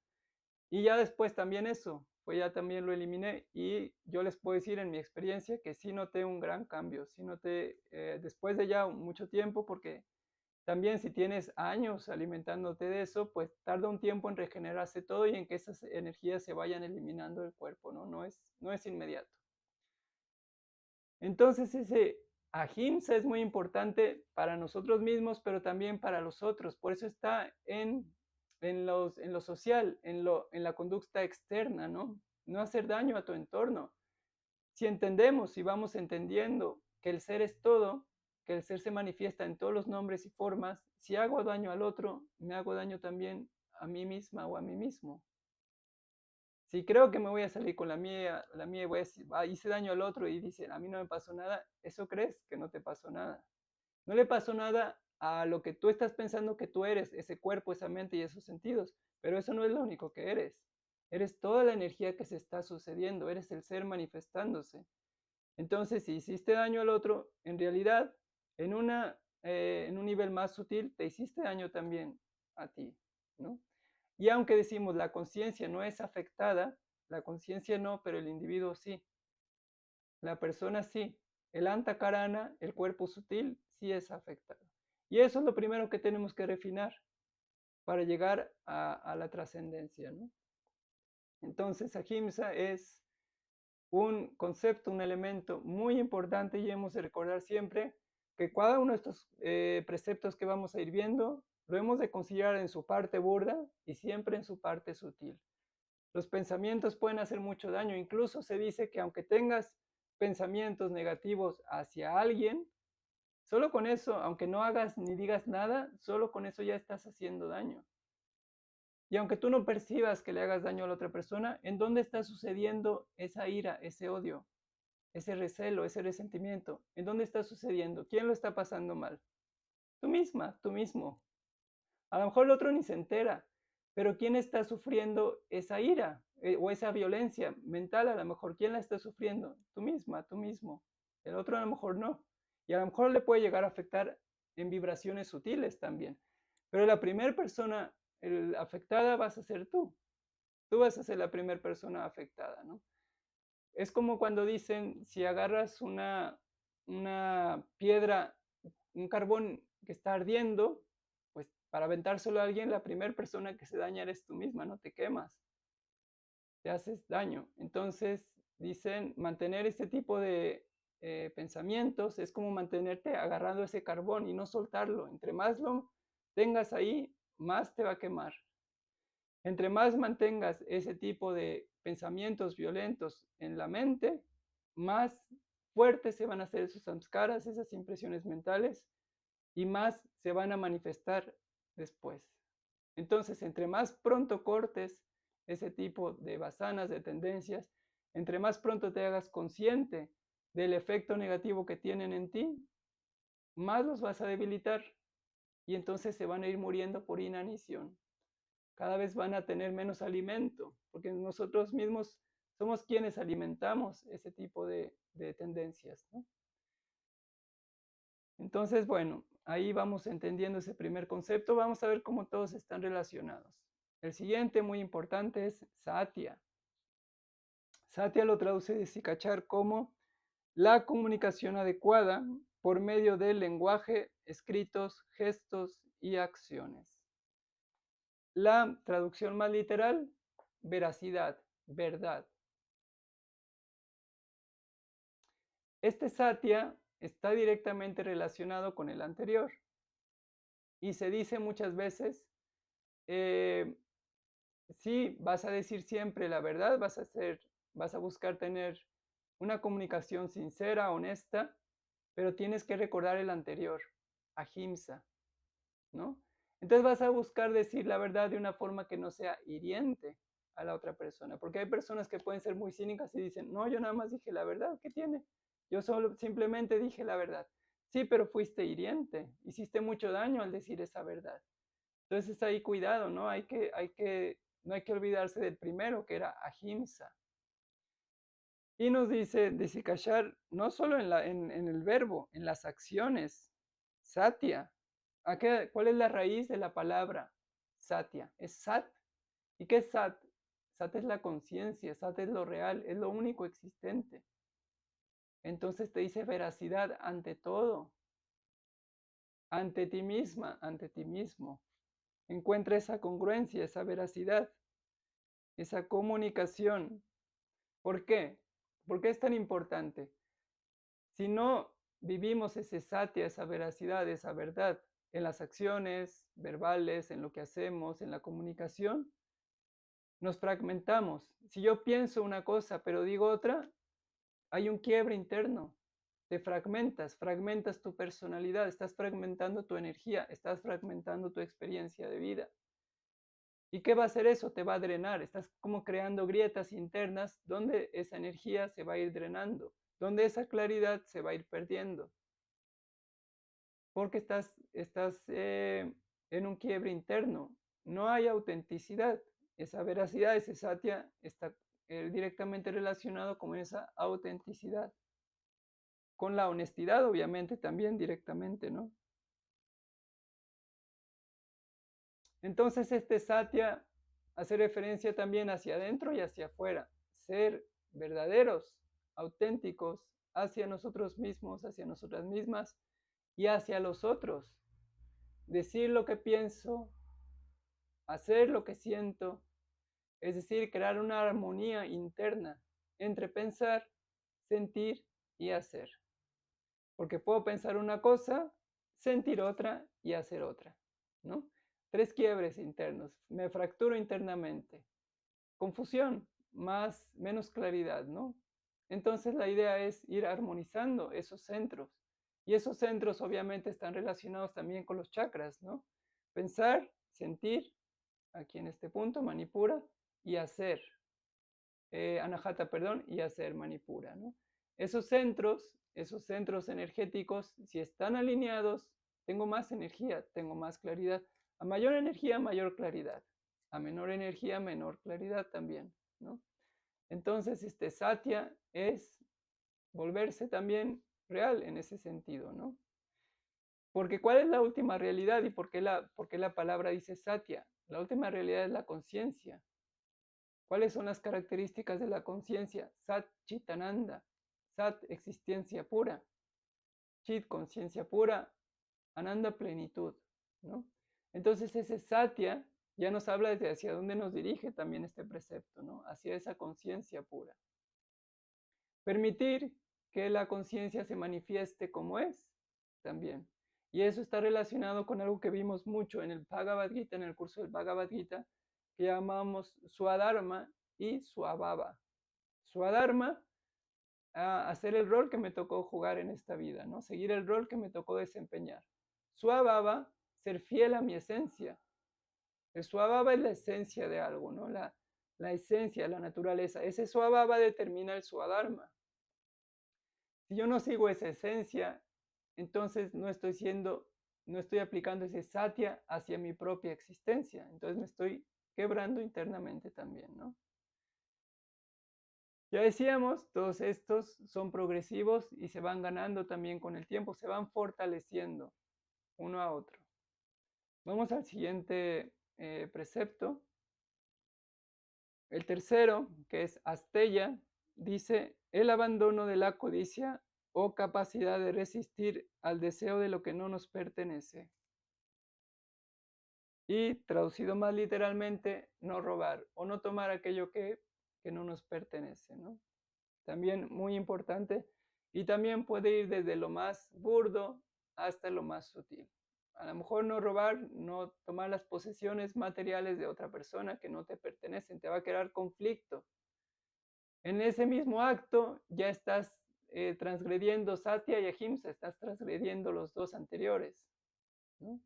S1: Y ya después también eso, pues ya también lo eliminé y yo les puedo decir en mi experiencia que sí noté un gran cambio, sí noté después de ya mucho tiempo, porque también si tienes años alimentándote de eso, pues tarda un tiempo en regenerarse todo y en que esas energías se vayan eliminando del cuerpo, ¿no? No es inmediato. Entonces ese ahimsa es muy importante para nosotros mismos, pero también para los otros. Por eso está en lo social, en la conducta externa, ¿no? No hacer daño a tu entorno. Si entendemos y vamos entendiendo que el ser es todo, que el ser se manifiesta en todos los nombres y formas, si hago daño al otro, me hago daño también a mí misma o a mí mismo. Si creo que me voy a salir con la mía voy a decir, hice daño al otro y dice, a mí no me pasó nada, eso crees que no te pasó nada. No le pasó nada a lo que tú estás pensando que tú eres, ese cuerpo, esa mente y esos sentidos, pero eso no es lo único que eres. Eres toda la energía que se está sucediendo, eres el ser manifestándose. Entonces, si hiciste daño al otro, en realidad, en un nivel más sutil, te hiciste daño también a ti, ¿no? Y aunque decimos la conciencia no es afectada, la conciencia no, pero el individuo sí. La persona sí. El antakarana, el cuerpo sutil, sí es afectado. Y eso es lo primero que tenemos que refinar para llegar a la trascendencia, ¿no? Entonces, ahimsa es un concepto, un elemento muy importante y hemos de recordar siempre que cada uno de estos preceptos que vamos a ir viendo lo hemos de considerar en su parte burda y siempre en su parte sutil. Los pensamientos pueden hacer mucho daño, incluso se dice que aunque tengas pensamientos negativos hacia alguien, solo con eso, aunque no hagas ni digas nada, solo con eso ya estás haciendo daño. Y aunque tú no percibas que le hagas daño a la otra persona, ¿en dónde está sucediendo esa ira, ese odio, ese recelo, ese resentimiento? ¿En dónde está sucediendo? ¿Quién lo está pasando mal? Tú misma, tú mismo. A lo mejor el otro ni se entera, pero ¿quién está sufriendo esa ira o esa violencia mental? A lo mejor, ¿quién la está sufriendo? Tú misma, tú mismo. El otro a lo mejor no. Y a lo mejor le puede llegar a afectar en vibraciones sutiles también. Pero la primera persona afectada vas a ser tú. Tú vas a ser la primera persona afectada, ¿no? Es como cuando dicen, si agarras una piedra, un carbón que está ardiendo, pues para aventárselo a alguien, la primera persona que se daña eres tú misma, no te quemas, te haces daño. Entonces, dicen, mantener este tipo de pensamientos es como mantenerte agarrando ese carbón y no soltarlo. Entre más lo tengas ahí, más te va a quemar. Entre más mantengas ese tipo de pensamientos violentos en la mente, más fuertes se van a hacer esos samskaras, esas impresiones mentales, y más se van a manifestar después. Entonces, entre más pronto cortes ese tipo de vasanas, de tendencias, entre más pronto te hagas consciente del efecto negativo que tienen en ti, más los vas a debilitar y entonces se van a ir muriendo por inanición. Cada vez van a tener menos alimento, porque nosotros mismos somos quienes alimentamos ese tipo de tendencias, ¿no? Entonces, bueno, ahí vamos entendiendo ese primer concepto. Vamos a ver cómo todos están relacionados. El siguiente, muy importante, es satya. Satya lo traduce de Sikachar como la comunicación adecuada por medio del lenguaje, escritos, gestos y acciones. La traducción más literal, veracidad, verdad. Este satya está directamente relacionado con el anterior y se dice muchas veces, sí, vas a decir siempre la verdad, vas a buscar tener una comunicación sincera, honesta, pero tienes que recordar el anterior, ahimsa, ¿no? Entonces vas a buscar decir la verdad de una forma que no sea hiriente a la otra persona, porque hay personas que pueden ser muy cínicas y dicen, no, yo nada más dije la verdad, ¿qué tiene? Yo solo simplemente dije la verdad. Sí, pero fuiste hiriente, hiciste mucho daño al decir esa verdad. Entonces ahí cuidado, ¿no? No hay que olvidarse del primero, que era ahimsa. Y nos dice desikachar no solo en el verbo, en las acciones. Satya. ¿Cuál es la raíz de la palabra satya? Es sat. ¿Y qué es sat? Sat es la conciencia, sat es lo real, es lo único existente. Entonces te dice veracidad ante todo, ante ti misma, ante ti mismo. Encuentra esa congruencia, esa veracidad, esa comunicación. ¿Por qué? ¿Por qué es tan importante? Si no vivimos ese satya, esa veracidad, esa verdad en las acciones verbales, en lo que hacemos, en la comunicación, nos fragmentamos. Si yo pienso una cosa pero digo otra, hay un quiebre interno. Te fragmentas tu personalidad, estás fragmentando tu energía, estás fragmentando tu experiencia de vida. ¿Y qué va a hacer eso? Te va a drenar. Estás como creando grietas internas donde esa energía se va a ir drenando, donde esa claridad se va a ir perdiendo. Porque estás en un quiebre interno. No hay autenticidad. Esa veracidad, ese satya, está directamente relacionado con esa autenticidad. Con la honestidad, obviamente, también directamente, ¿no? Entonces, este satya hace referencia también hacia adentro y hacia afuera. Ser verdaderos, auténticos hacia nosotros mismos, hacia nosotras mismas y hacia los otros. Decir lo que pienso, hacer lo que siento, es decir, crear una armonía interna entre pensar, sentir y hacer. Porque puedo pensar una cosa, sentir otra y hacer otra, ¿no? 3 quiebres internos, me fracturo internamente. Confusión, menos claridad, ¿no? Entonces la idea es ir armonizando esos centros. Y esos centros obviamente están relacionados también con los chakras, ¿no? Pensar, sentir, aquí en este punto, manipura, y hacer, anahata, perdón, y hacer manipura, ¿no? Esos centros energéticos, si están alineados, tengo más energía, tengo más claridad. A mayor energía, mayor claridad. A menor energía, menor claridad también, ¿no? Entonces, este satya es volverse también real en ese sentido, ¿no? Porque ¿cuál es la última realidad y por qué la palabra dice satya? La última realidad es la conciencia. ¿Cuáles son las características de la conciencia? Sat Chitananda. Sat, existencia pura. Chit, conciencia pura. Ananda, plenitud, ¿no? Entonces ese Satya ya nos habla desde hacia dónde nos dirige también este precepto, ¿no? Hacia esa conciencia pura. Permitir que la conciencia se manifieste como es también. Y eso está relacionado con algo que vimos mucho en el Bhagavad Gita, en el curso del Bhagavad Gita, que llamamos Swadharma y Swabhava. Swadharma, hacer el rol que me tocó jugar en esta vida, ¿no? Seguir el rol que me tocó desempeñar. Swabhava, ser fiel a mi esencia. El Swabhava es la esencia de algo, ¿no? La esencia, la naturaleza. Ese Swabhava determina el Swadharma. Si yo no sigo esa esencia, entonces no estoy aplicando ese satya hacia mi propia existencia. Entonces me estoy quebrando internamente también, ¿no? Ya decíamos, todos estos son progresivos y se van ganando también con el tiempo, se van fortaleciendo uno a otro. Vamos al siguiente precepto. El tercero, que es Asteya, dice, el abandono de la codicia o capacidad de resistir al deseo de lo que no nos pertenece. Y traducido más literalmente, no robar o no tomar aquello que no nos pertenece, ¿no? También muy importante. Y también puede ir desde lo más burdo hasta lo más sutil. A lo mejor no robar, no tomar las posesiones materiales de otra persona que no te pertenecen, te va a crear conflicto. En ese mismo acto ya estás transgrediendo Satya y Ahimsa, estás transgrediendo los dos anteriores, ¿no?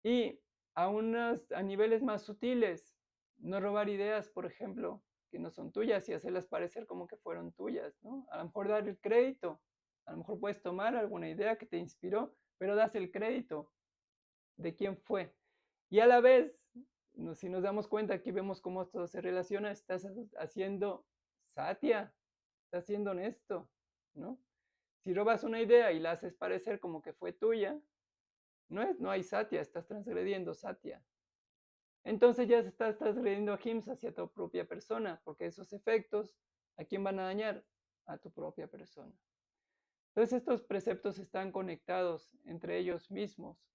S1: Y a niveles más sutiles, no robar ideas, por ejemplo, que no son tuyas y hacerlas parecer como que fueron tuyas, ¿no? A lo mejor dar el crédito, a lo mejor puedes tomar alguna idea que te inspiró, pero das el crédito de quién fue. Y a la vez, si nos damos cuenta, aquí vemos cómo esto se relaciona, estás haciendo Satya, estás siendo honesto, ¿no? Si robas una idea y la haces parecer como que fue tuya, no hay Satya, estás transgrediendo Satya. Entonces ya estás transgrediendo Ahimsa hacia tu propia persona, porque esos efectos, ¿a quién van a dañar? A tu propia persona. Entonces estos preceptos están conectados entre ellos mismos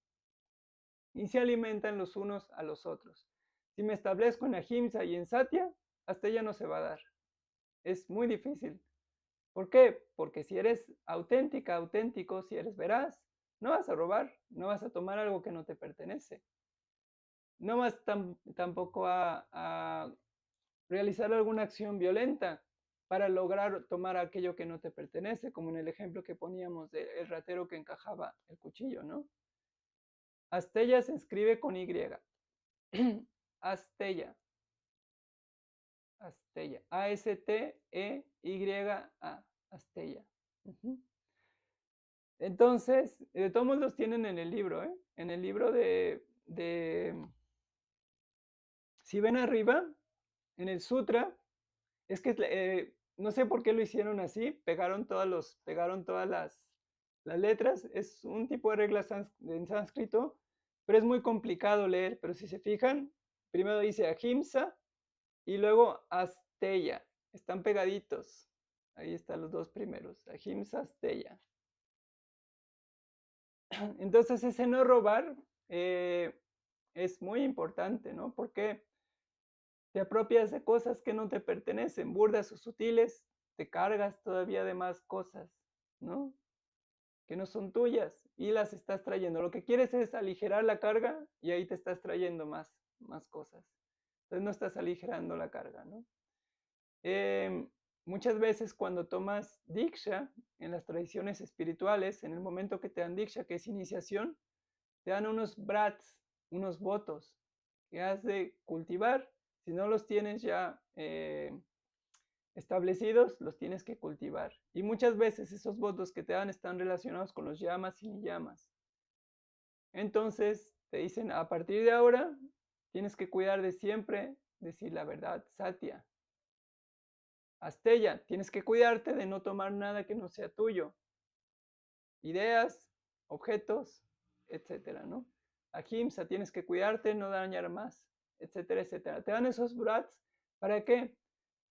S1: y se alimentan los unos a los otros. Si me establezco en Ahimsa y en Satya, hasta ella no se va a dar. Es muy difícil. ¿Por qué? Porque si eres auténtica, auténtico, si eres veraz, no vas a robar, no vas a tomar algo que no te pertenece. No vas tampoco a realizar alguna acción violenta para lograr tomar aquello que no te pertenece, como en el ejemplo que poníamos del ratero que encajaba el cuchillo, ¿no? Astella se escribe con Y. Astella. Astella. A-S-T-E-Y-A. Astella. Entonces, de todos los tienen en el libro, ¿eh? En el libro si ven arriba, en el sutra, es que no sé por qué lo hicieron así, pegaron todas las letras, es un tipo de regla en sánscrito, pero es muy complicado leer, pero si se fijan, primero dice Ahimsa y luego Asteya, están pegaditos, ahí están los dos primeros, Ahimsa, Asteya. Entonces ese no robar es muy importante, ¿no? Porque te apropias de cosas que no te pertenecen, burdas o sutiles, te cargas todavía de más cosas, ¿no? Que no son tuyas y las estás trayendo. Lo que quieres es aligerar la carga y ahí te estás trayendo más cosas. Entonces no estás aligerando la carga, ¿no? Muchas veces cuando tomas Diksha en las tradiciones espirituales, en el momento que te dan Diksha, que es iniciación, te dan unos brats, unos votos que has de cultivar. Si no los tienes ya establecidos, los tienes que cultivar. Y muchas veces esos votos que te dan están relacionados con los yamas y niyamas. Entonces te dicen, a partir de ahora, tienes que cuidar de siempre decir la verdad, Satya. Asteya, tienes que cuidarte de no tomar nada que no sea tuyo. Ideas, objetos, etcétera, ¿no? Ahimsa, tienes que cuidarte, no dañar más, etcétera, etcétera. Te dan esos brats ¿Para qué?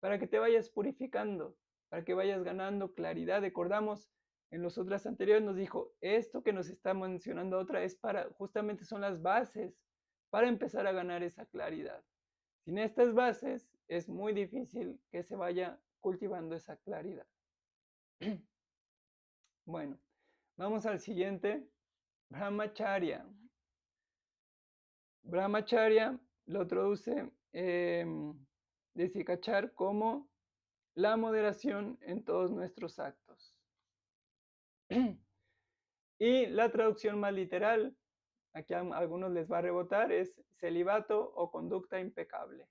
S1: Para que te vayas purificando, para que vayas ganando claridad. Recordamos, en los otras anteriores nos dijo, esto que nos está mencionando otra vez justamente son las bases para empezar a ganar esa claridad. Sin estas bases es muy difícil que se vaya cultivando esa claridad. Bueno, vamos al siguiente, Brahmacharya. Brahmacharya lo traduce Desikachar como la moderación en todos nuestros actos. Y la traducción más literal, aquí a algunos les va a rebotar, es celibato o conducta impecable.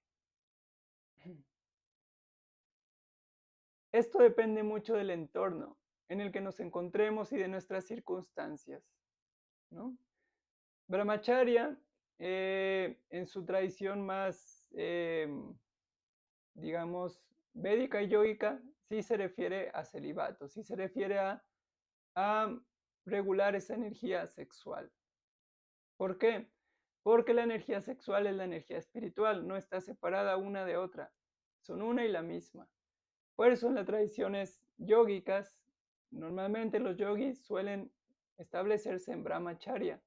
S1: Esto depende mucho del entorno en el que nos encontremos y de nuestras circunstancias, ¿no? Brahmacharya, en su tradición más, digamos, védica y yógica, sí se refiere a celibato, sí se refiere a regular esa energía sexual. ¿Por qué? Porque la energía sexual es la energía espiritual, no está separada una de otra, son una y la misma. Por eso en las tradiciones yógicas, normalmente los yogis suelen establecerse en brahmacharya.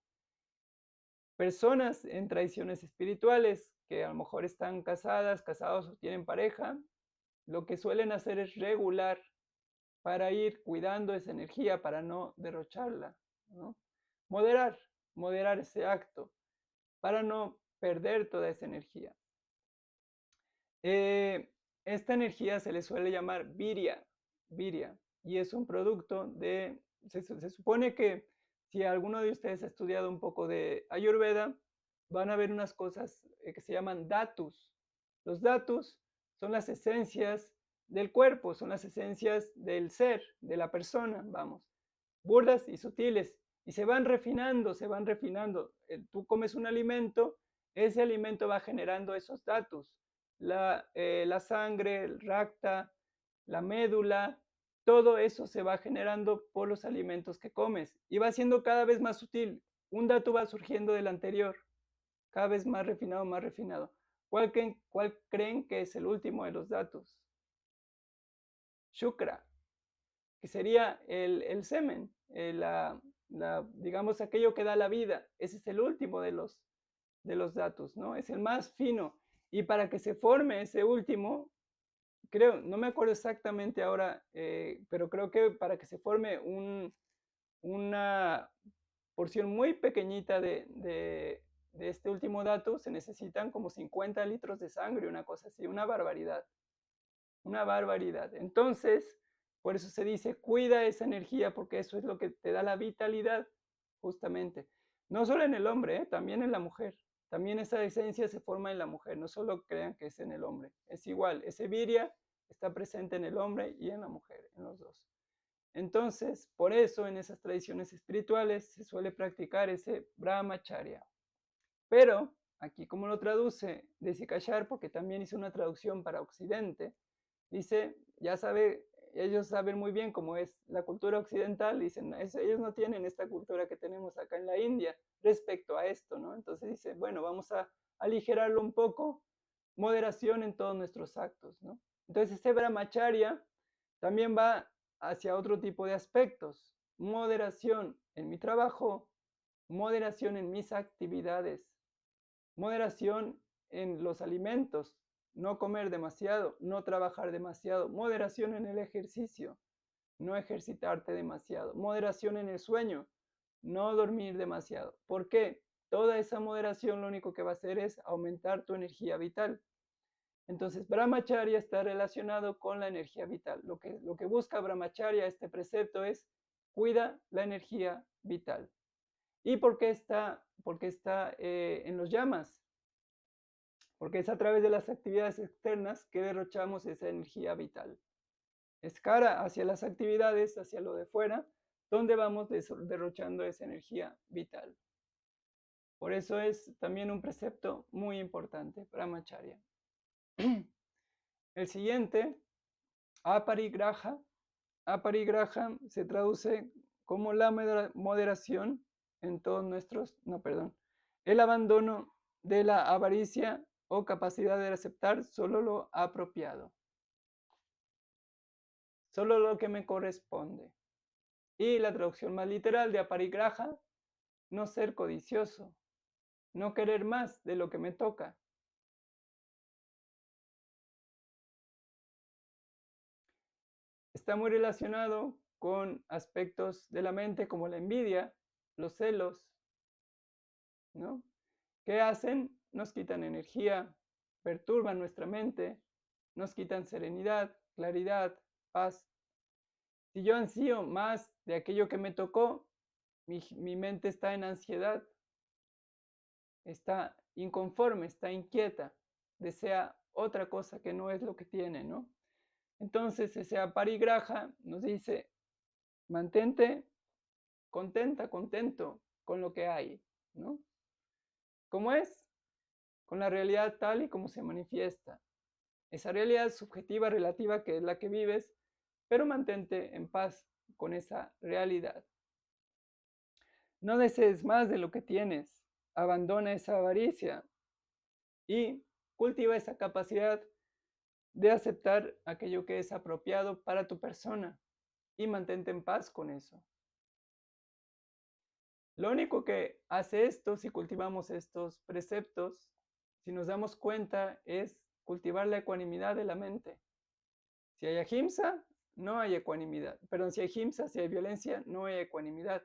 S1: Personas en tradiciones espirituales que a lo mejor están casados o tienen pareja, lo que suelen hacer es regular para ir cuidando esa energía, para no derrocharla, ¿no? Moderar ese acto, para no perder toda esa energía. Esta energía se le suele llamar virya, y es un producto de, se supone que si alguno de ustedes ha estudiado un poco de Ayurveda, van a ver unas cosas que se llaman datus. Los datus son las esencias del cuerpo, son las esencias del ser, de la persona, vamos, burdas y sutiles, y se van refinando, se van refinando. Tú comes un alimento, ese alimento va generando esos datus, la sangre, el racta, la médula, todo eso se va generando por los alimentos que comes y va siendo cada vez más sutil. Un dato va surgiendo del anterior, cada vez más refinado, más refinado. ¿Cuál creen que es el último de los datos? Shukra, que sería el semen, digamos aquello que da la vida. Ese es el último de los datos, ¿no? Es el más fino. Y para que se forme ese último, creo, no me acuerdo exactamente ahora, pero creo que para que se forme una porción muy pequeñita de este último dato, se necesitan como 50 litros de sangre, una cosa así, una barbaridad. Una barbaridad. Entonces, por eso se dice, cuida esa energía, porque eso es lo que te da la vitalidad, justamente. No solo en el hombre, también en la mujer. También esa esencia se forma en la mujer, no solo crean que es en el hombre. Es igual, ese virya está presente en el hombre y en la mujer, en los dos. Entonces, por eso en esas tradiciones espirituales se suele practicar ese brahmacharya. Pero, aquí como lo traduce Desikachar, porque también hizo una traducción para Occidente, dice, ya sabe, ellos saben muy bien cómo es la cultura occidental, dicen, ellos no tienen esta cultura que tenemos acá en la India respecto a esto, ¿no? Entonces dice, bueno, vamos a aligerarlo un poco, moderación en todos nuestros actos, ¿no? Entonces ese brahmacharya también va hacia otro tipo de aspectos, moderación en mi trabajo, moderación en mis actividades, moderación en los alimentos, no comer demasiado, no trabajar demasiado, moderación en el ejercicio, no ejercitarte demasiado, moderación en el sueño, no dormir demasiado. ¿Por qué? Toda esa moderación lo único que va a hacer es aumentar tu energía vital. Entonces, Brahmacharya está relacionado con la energía vital. Lo que busca Brahmacharya, este precepto, es cuida la energía vital. ¿Y por qué está en los yamas? Porque es a través de las actividades externas que derrochamos esa energía vital. Es cara hacia las actividades, hacia lo de fuera, donde vamos derrochando esa energía vital. Por eso es también un precepto muy importante, Brahmacharya. El siguiente, Aparigraha. Aparigraha se traduce como la moderación en todos nuestros, no, perdón, el abandono de la avaricia o capacidad de aceptar solo lo apropiado, solo lo que me corresponde. Y la traducción más literal de aparigraha, no ser codicioso, no querer más de lo que me toca. Está muy relacionado con aspectos de la mente como la envidia, los celos, ¿no? ¿Qué hacen? Nos quitan energía, perturban nuestra mente, nos quitan serenidad, claridad, paz. Si yo ansío más de aquello que me tocó, mi mente está en ansiedad, está inconforme, está inquieta, desea otra cosa que no es lo que tiene, ¿no? Entonces ese aparigraha nos dice, mantente contenta, contento con lo que hay, ¿no? ¿Cómo es? Con la realidad tal y como se manifiesta. Esa realidad subjetiva, relativa, que es la que vives, pero mantente en paz con esa realidad. No desees más de lo que tienes, abandona esa avaricia y cultiva esa capacidad de aceptar aquello que es apropiado para tu persona y mantente en paz con eso. Lo único que hace esto, si cultivamos estos preceptos, si nos damos cuenta, es cultivar la ecuanimidad de la mente. Si hay ahimsa, no hay ecuanimidad. Perdón, si hay ahimsa, si hay violencia, no hay ecuanimidad.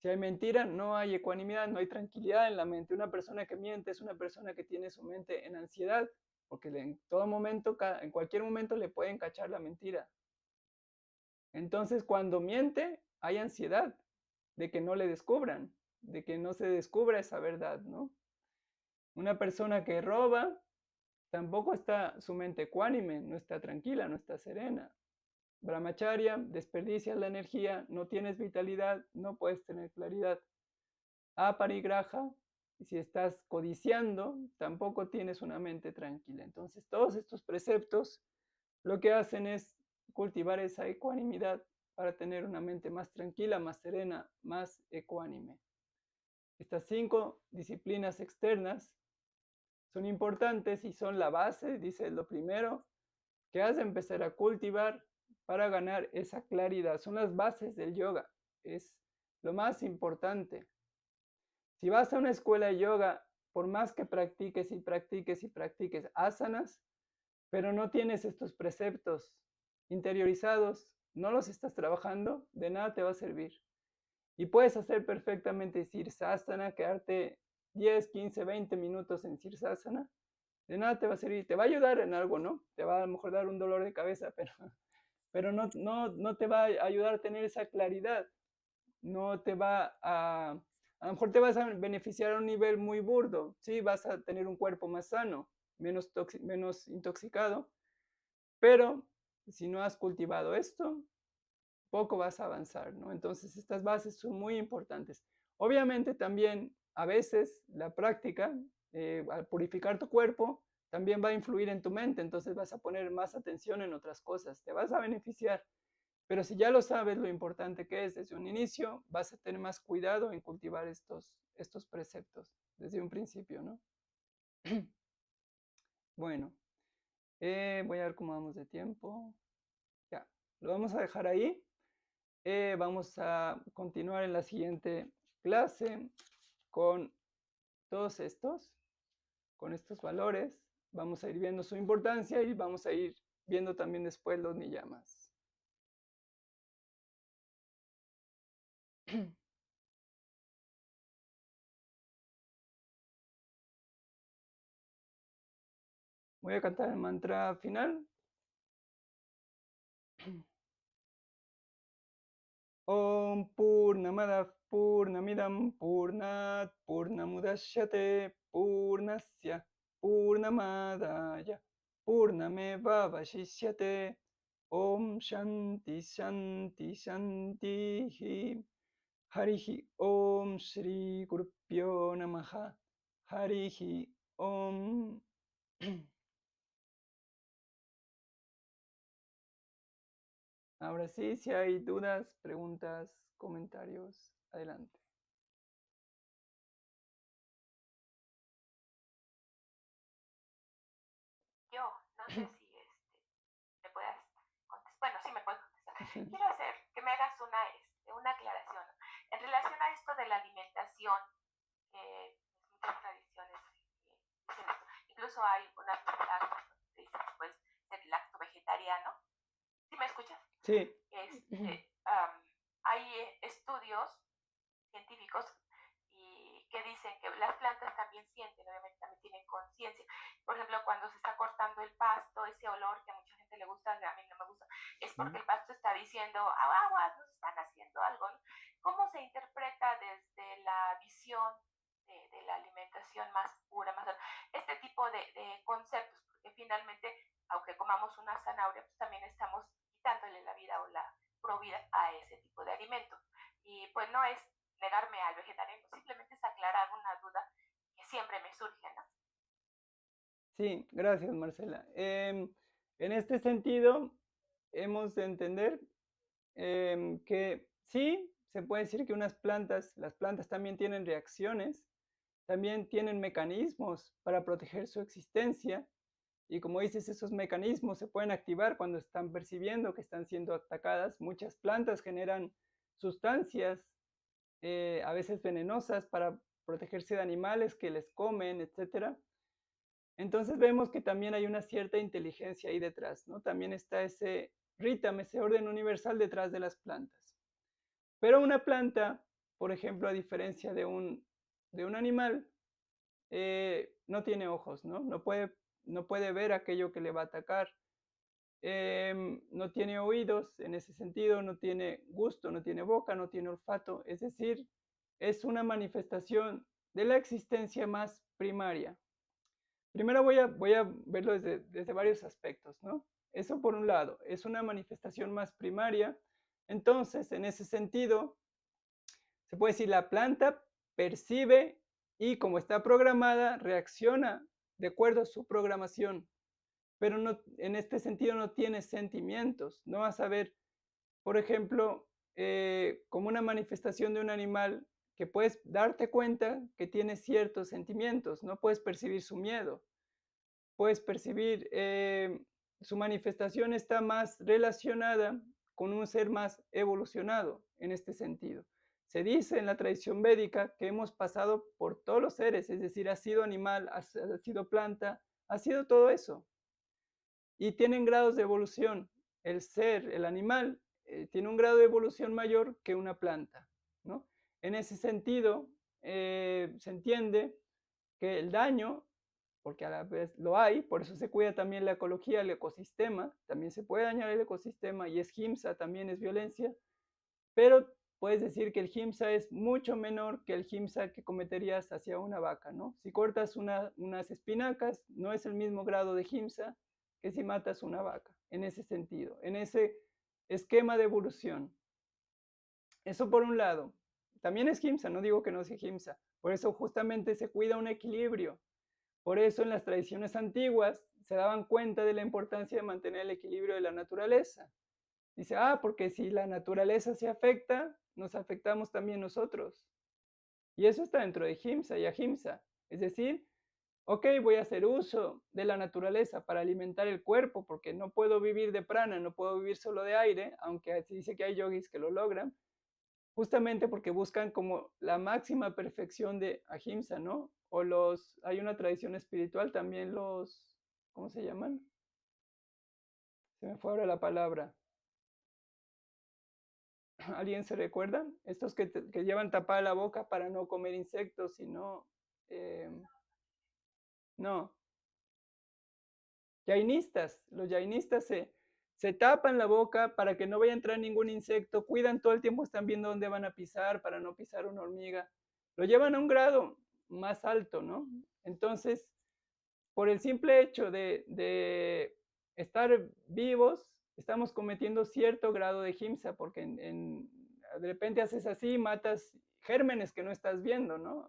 S1: Si hay mentira, no hay ecuanimidad, no hay tranquilidad en la mente. Una persona que miente es una persona que tiene su mente en ansiedad, porque en todo momento, en cualquier momento le pueden cachar la mentira. Entonces, cuando miente, hay ansiedad de que no le descubran, de que no se descubra esa verdad, ¿no? Una persona que roba, tampoco está su mente ecuánime, no está tranquila, no está serena. Brahmacharya, desperdicias la energía, no tienes vitalidad, no puedes tener claridad. Aparigraha, si estás codiciando, tampoco tienes una mente tranquila. Entonces, todos estos preceptos lo que hacen es cultivar esa ecuanimidad para tener una mente más tranquila, más serena, más ecuánime. Estas 5 disciplinas externas son importantes y son la base, dice lo primero, que has de empezar a cultivar para ganar esa claridad. Son las bases del yoga, es lo más importante. Si vas a una escuela de yoga, por más que practiques y practiques y practiques asanas, pero no tienes estos preceptos interiorizados, no los estás trabajando, de nada te va a servir. Y puedes hacer perfectamente Sirsasana, quedarte 10, 15, 20 minutos en Sirsasana, de nada te va a servir, te va a ayudar en algo, ¿no? Te va a lo mejor dar un dolor de cabeza, pero no te va a ayudar a tener esa claridad, no te va a lo mejor te vas a beneficiar a un nivel muy burdo, sí, vas a tener un cuerpo más sano, menos intoxicado, pero si no has cultivado esto, poco vas a avanzar, ¿no? Entonces estas bases son muy importantes. Obviamente también a veces la práctica, al purificar tu cuerpo, también va a influir en tu mente, entonces vas a poner más atención en otras cosas, te vas a beneficiar. Pero si ya lo sabes lo importante que es desde un inicio, vas a tener más cuidado en cultivar estos preceptos desde un principio, ¿no? Bueno, voy a ver cómo vamos de tiempo. Ya, lo vamos a dejar ahí. Vamos a continuar en la siguiente clase con todos con estos valores. Vamos a ir viendo su importancia y vamos a ir viendo también después los niyamas. Voy a cantar el mantra final. Om Purnamada Purnamidam Purnat Purnamudashyate Purnasya Purnamadaya Purnameva Vashishyate Om Shanti Shanti Shanti Harihi Om Shri Gurupyo Namaha Harihi Om. Ahora sí, si hay dudas, preguntas, comentarios, adelante.
S2: yo. No sé si me puedas contestar. Bueno, sí me puedes contestar. Quiero hacer que me hagas una aclaración, ¿no? En relación a esto de la alimentación, muchas tradiciones dicen esto. Incluso hay una que dice que puedes ser lacto vegetariano. ¿Sí me escuchas?
S1: Sí.
S2: Hay estudios científicos y que dicen que las plantas también sienten, obviamente también tienen conciencia. Por ejemplo, cuando se está cortando el pasto, ese olor que a mucha gente le gusta, a mí no me gusta, es porque el pasto está diciendo, aguas, nos están haciendo algo, ¿no? ¿Cómo se interpreta desde la visión de la alimentación más pura, más este tipo de conceptos? Porque finalmente, aunque comamos una zanahoria, pues también estamos quitándole la vida o la provida a ese tipo de alimento. Y pues no es negarme al vegetariano, simplemente es aclarar una duda que siempre me surge, ¿no?
S1: Sí, gracias, Marcela. En este sentido, hemos de entender que sí, se puede decir que las plantas también tienen reacciones, también tienen mecanismos para proteger su existencia. Y como dices, esos mecanismos se pueden activar cuando están percibiendo que están siendo atacadas. Muchas plantas generan sustancias, a veces venenosas, para protegerse de animales que les comen, etc. Entonces vemos que también hay una cierta inteligencia ahí detrás, ¿no? También está ese ritmo, ese orden universal detrás de las plantas. Pero una planta, por ejemplo, a diferencia de un animal, no tiene ojos, ¿no? No puede ver aquello que le va a atacar. No tiene oídos en ese sentido, no tiene gusto, no tiene boca, no tiene olfato. Es decir, es una manifestación de la existencia más primaria. Primero voy a verlo desde varios aspectos, ¿no? Eso por un lado, es una manifestación más primaria. Entonces, en ese sentido, se puede decir la planta percibe y como está programada, reacciona de acuerdo a su programación, pero no, en este sentido no tiene sentimientos. No vas a ver, por ejemplo, como una manifestación de un animal que puedes darte cuenta que tiene ciertos sentimientos, no puedes percibir su miedo, puedes percibir, su manifestación está más relacionada con un ser más evolucionado en este sentido. Se dice en la tradición védica que hemos pasado por todos los seres, es decir, ha sido animal, ha sido planta, ha sido todo eso. Y tienen grados de evolución. El ser, el animal, tiene un grado de evolución mayor que una planta, ¿no? En ese sentido, se entiende que el daño, porque a la vez lo hay, por eso se cuida también la ecología, el ecosistema, también se puede dañar el ecosistema y es himsa, también es violencia, pero puedes decir que el himsa es mucho menor que el himsa que cometerías hacia una vaca, ¿no? Si cortas unas espinacas, no es el mismo grado de himsa que si matas una vaca, en ese sentido, en ese esquema de evolución. Eso por un lado. También es himsa, no digo que no sea himsa, por eso justamente se cuida un equilibrio. Por eso en las tradiciones antiguas se daban cuenta de la importancia de mantener el equilibrio de la naturaleza. Dice, porque si la naturaleza se afecta, nos afectamos también nosotros. Y eso está dentro de Himsa y Ahimsa. Es decir, ok, voy a hacer uso de la naturaleza para alimentar el cuerpo, porque no puedo vivir de prana, no puedo vivir solo de aire, aunque se dice que hay yogis que lo logran, justamente porque buscan como la máxima perfección de Ahimsa, ¿no? Hay una tradición espiritual también ¿cómo se llaman? Se me fue ahora la palabra. ¿Alguien se recuerda? Estos que llevan tapada la boca para no comer insectos, sino, no, jainistas. Los jainistas se tapan la boca para que no vaya a entrar ningún insecto, cuidan todo el tiempo, están viendo dónde van a pisar para no pisar una hormiga. Lo llevan a un grado más alto, ¿no? Entonces, por el simple hecho de estar vivos, estamos cometiendo cierto grado de himsa, porque de repente haces así, matas gérmenes que no estás viendo, ¿no?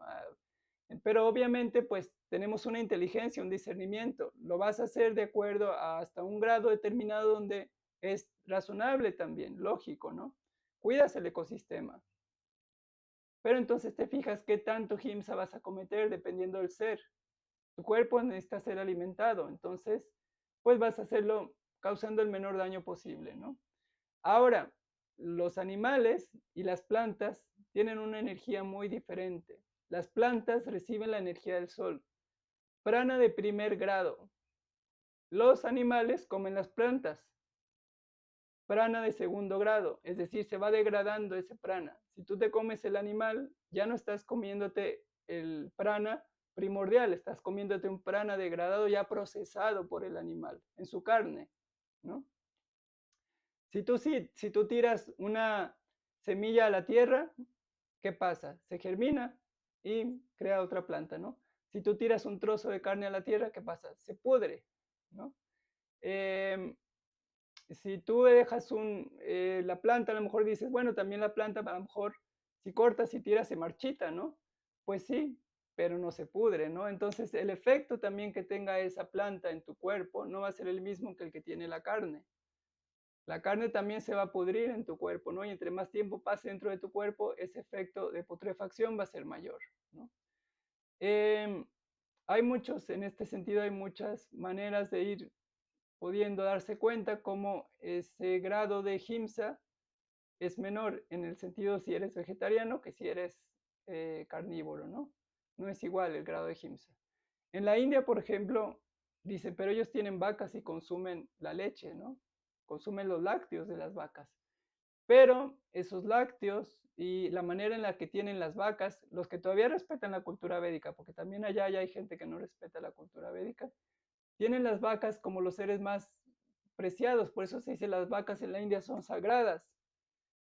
S1: Pero obviamente, pues tenemos una inteligencia, un discernimiento. Lo vas a hacer de acuerdo a hasta un grado determinado donde es razonable también, lógico, ¿no? Cuidas el ecosistema. Pero entonces te fijas qué tanto himsa vas a cometer dependiendo del ser. Tu cuerpo necesita ser alimentado, entonces pues vas a hacerlo causando el menor daño posible, ¿no? Ahora, los animales y las plantas tienen una energía muy diferente. Las plantas reciben la energía del sol, prana de primer grado. Los animales comen las plantas, prana de segundo grado, es decir, se va degradando ese prana. Si tú te comes el animal, ya no estás comiéndote el prana primordial, estás comiéndote un prana degradado ya procesado por el animal en su carne, ¿no? Si tú tiras una semilla a la tierra, ¿qué pasa? Se germina y crea otra planta, ¿no? Si tú tiras un trozo de carne a la tierra, ¿qué pasa? Se pudre, ¿no? Si tú dejas la planta, a lo mejor dices, bueno, también la planta, a lo mejor, si cortas y tiras, se marchita, ¿no? Pues sí, pero no se pudre, ¿no? Entonces, el efecto también que tenga esa planta en tu cuerpo no va a ser el mismo que el que tiene la carne. La carne también se va a pudrir en tu cuerpo, ¿no? Y entre más tiempo pase dentro de tu cuerpo, ese efecto de putrefacción va a ser mayor, ¿no? En este sentido, hay muchas maneras de ir pudiendo darse cuenta cómo ese grado de Himsa es menor en el sentido si eres vegetariano que si eres carnívoro, ¿no? No es igual el grado de Himsa. En la India, por ejemplo, dice, pero ellos tienen vacas y consumen la leche, ¿no? Consumen los lácteos de las vacas. Pero esos lácteos y la manera en la que tienen las vacas, los que todavía respetan la cultura védica, porque también allá hay gente que no respeta la cultura védica, tienen las vacas como los seres más preciados, por eso se dice las vacas en la India son sagradas,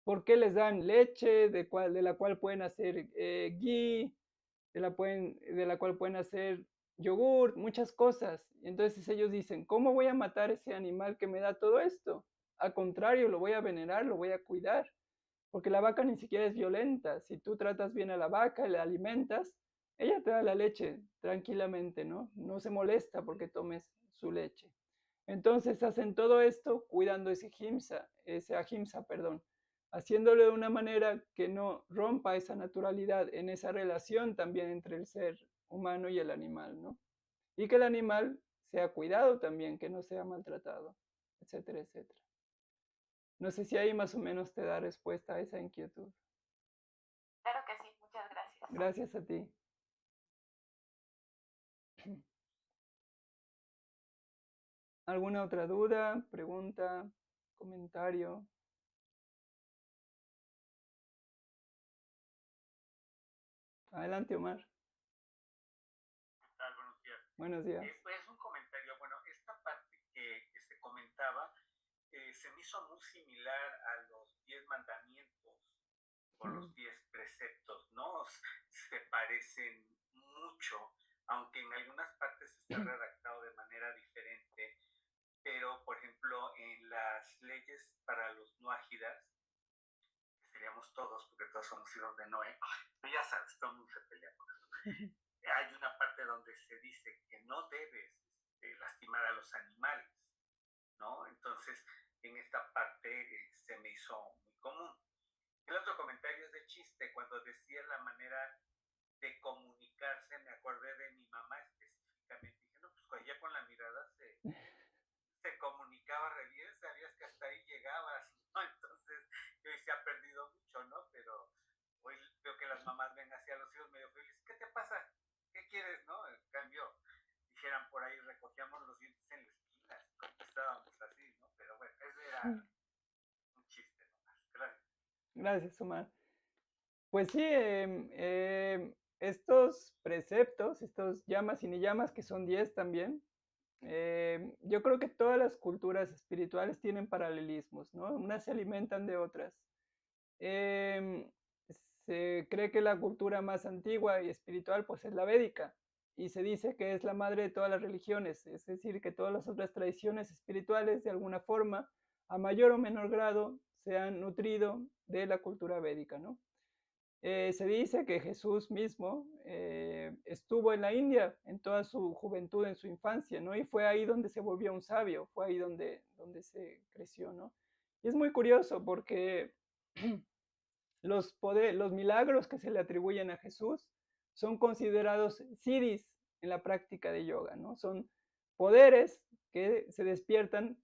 S1: porque les dan leche de la cual pueden hacer ghee, de la cual pueden hacer yogur, muchas cosas. Entonces ellos dicen, ¿cómo voy a matar ese animal que me da todo esto? Al contrario, lo voy a venerar, lo voy a cuidar, porque la vaca ni siquiera es violenta. Si tú tratas bien a la vaca y la alimentas, ella te da la leche tranquilamente, ¿no? No se molesta porque tomes su leche. Entonces hacen todo esto cuidando ese ahimsa, perdón, haciéndolo de una manera que no rompa esa naturalidad en esa relación también entre el ser humano y el animal, ¿no? Y que el animal sea cuidado también, que no sea maltratado, etcétera, etcétera. No sé si ahí más o menos te da respuesta a esa inquietud.
S2: Claro que sí, muchas gracias.
S1: Gracias a ti. ¿Alguna otra duda, pregunta, comentario? Adelante, Omar.
S3: ¿Qué tal? Buenos días.
S1: Buenos días.
S3: Pues un comentario. Bueno, esta parte que se comentaba se me hizo muy similar a los 10 mandamientos o los 10 preceptos, ¿no? Se parecen mucho, aunque en algunas partes está redactado de manera diferente, pero por ejemplo en las leyes para los noágidas, que seríamos todos, porque todos somos hijos de Noé, pero ya sabes, todo el mundo se pelea con eso. Hay una parte donde se dice que no debes lastimar a los animales, ¿no? Entonces, en esta parte se me hizo muy común. El otro comentario es de chiste, cuando decía la manera de comunicarse, me acordé de mi mamá específicamente. Dije, no, pues ya con la mirada se comunicaba re bien, sabías que hasta ahí llegabas, ¿no? Entonces, hoy se ha perdido mucho, ¿no? Pero hoy veo que las mamás ven hacia los hijos medio felices. ¿Qué te pasa? ¿Qué quieres, no? En cambio, dijeran por ahí, recogíamos los dientes en la esquina, contestábamos así, ¿no? Pero bueno, ese era un chiste nomás. Gracias.
S1: Gracias, Omar. Pues sí, estos preceptos, estos llamas y ni llamas, que son 10 también, yo creo que todas las culturas espirituales tienen paralelismos, ¿no? Unas se alimentan de otras. Em, Se cree que la cultura más antigua y espiritual pues es la védica y se dice que es la madre de todas las religiones, es decir, que todas las otras tradiciones espirituales de alguna forma, a mayor o menor grado, se han nutrido de la cultura védica, ¿no? Se dice que Jesús mismo estuvo en la India en toda su juventud, en su infancia, ¿no? Y fue ahí donde se volvió un sabio, fue ahí donde se creció, ¿no? Y es muy curioso porque los milagros que se le atribuyen a Jesús son considerados siddhis en la práctica de yoga, ¿no? Son poderes que se despiertan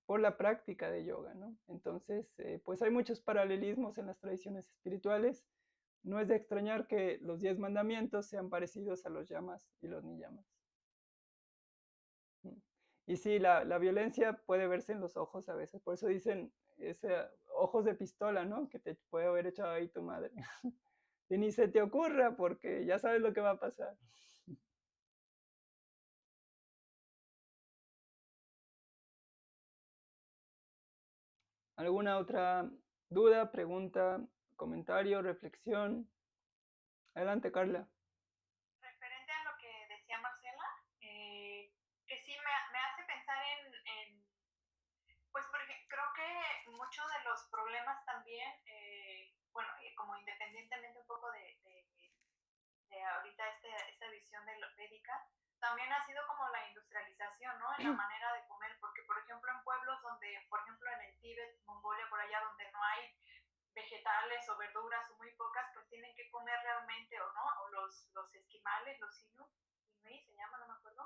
S1: por la práctica de yoga, ¿no? Entonces, pues hay muchos paralelismos en las tradiciones espirituales. No es de extrañar que los 10 mandamientos sean parecidos a los yamas y los niyamas. Y sí, la violencia puede verse en los ojos a veces, por eso dicen ojos de pistola, ¿no? Que te puede haber echado ahí tu madre. Y ni se te ocurra porque ya sabes lo que va a pasar. ¿Alguna otra duda, pregunta, comentario, reflexión? Adelante, Carla.
S4: Referente a lo que decía Marcela, que sí me hace pensar pues porque creo que muchos de los problemas también, bueno, como independientemente un poco de ahorita esta visión de lo védica, también ha sido como la industrialización, ¿no? En la manera de comer, porque por ejemplo en pueblos donde, por ejemplo en el Tíbet, Mongolia, por allá donde no hay vegetales o verduras o muy pocas, pues tienen que comer realmente o no, o los esquimales, los inuit se llama, no me acuerdo,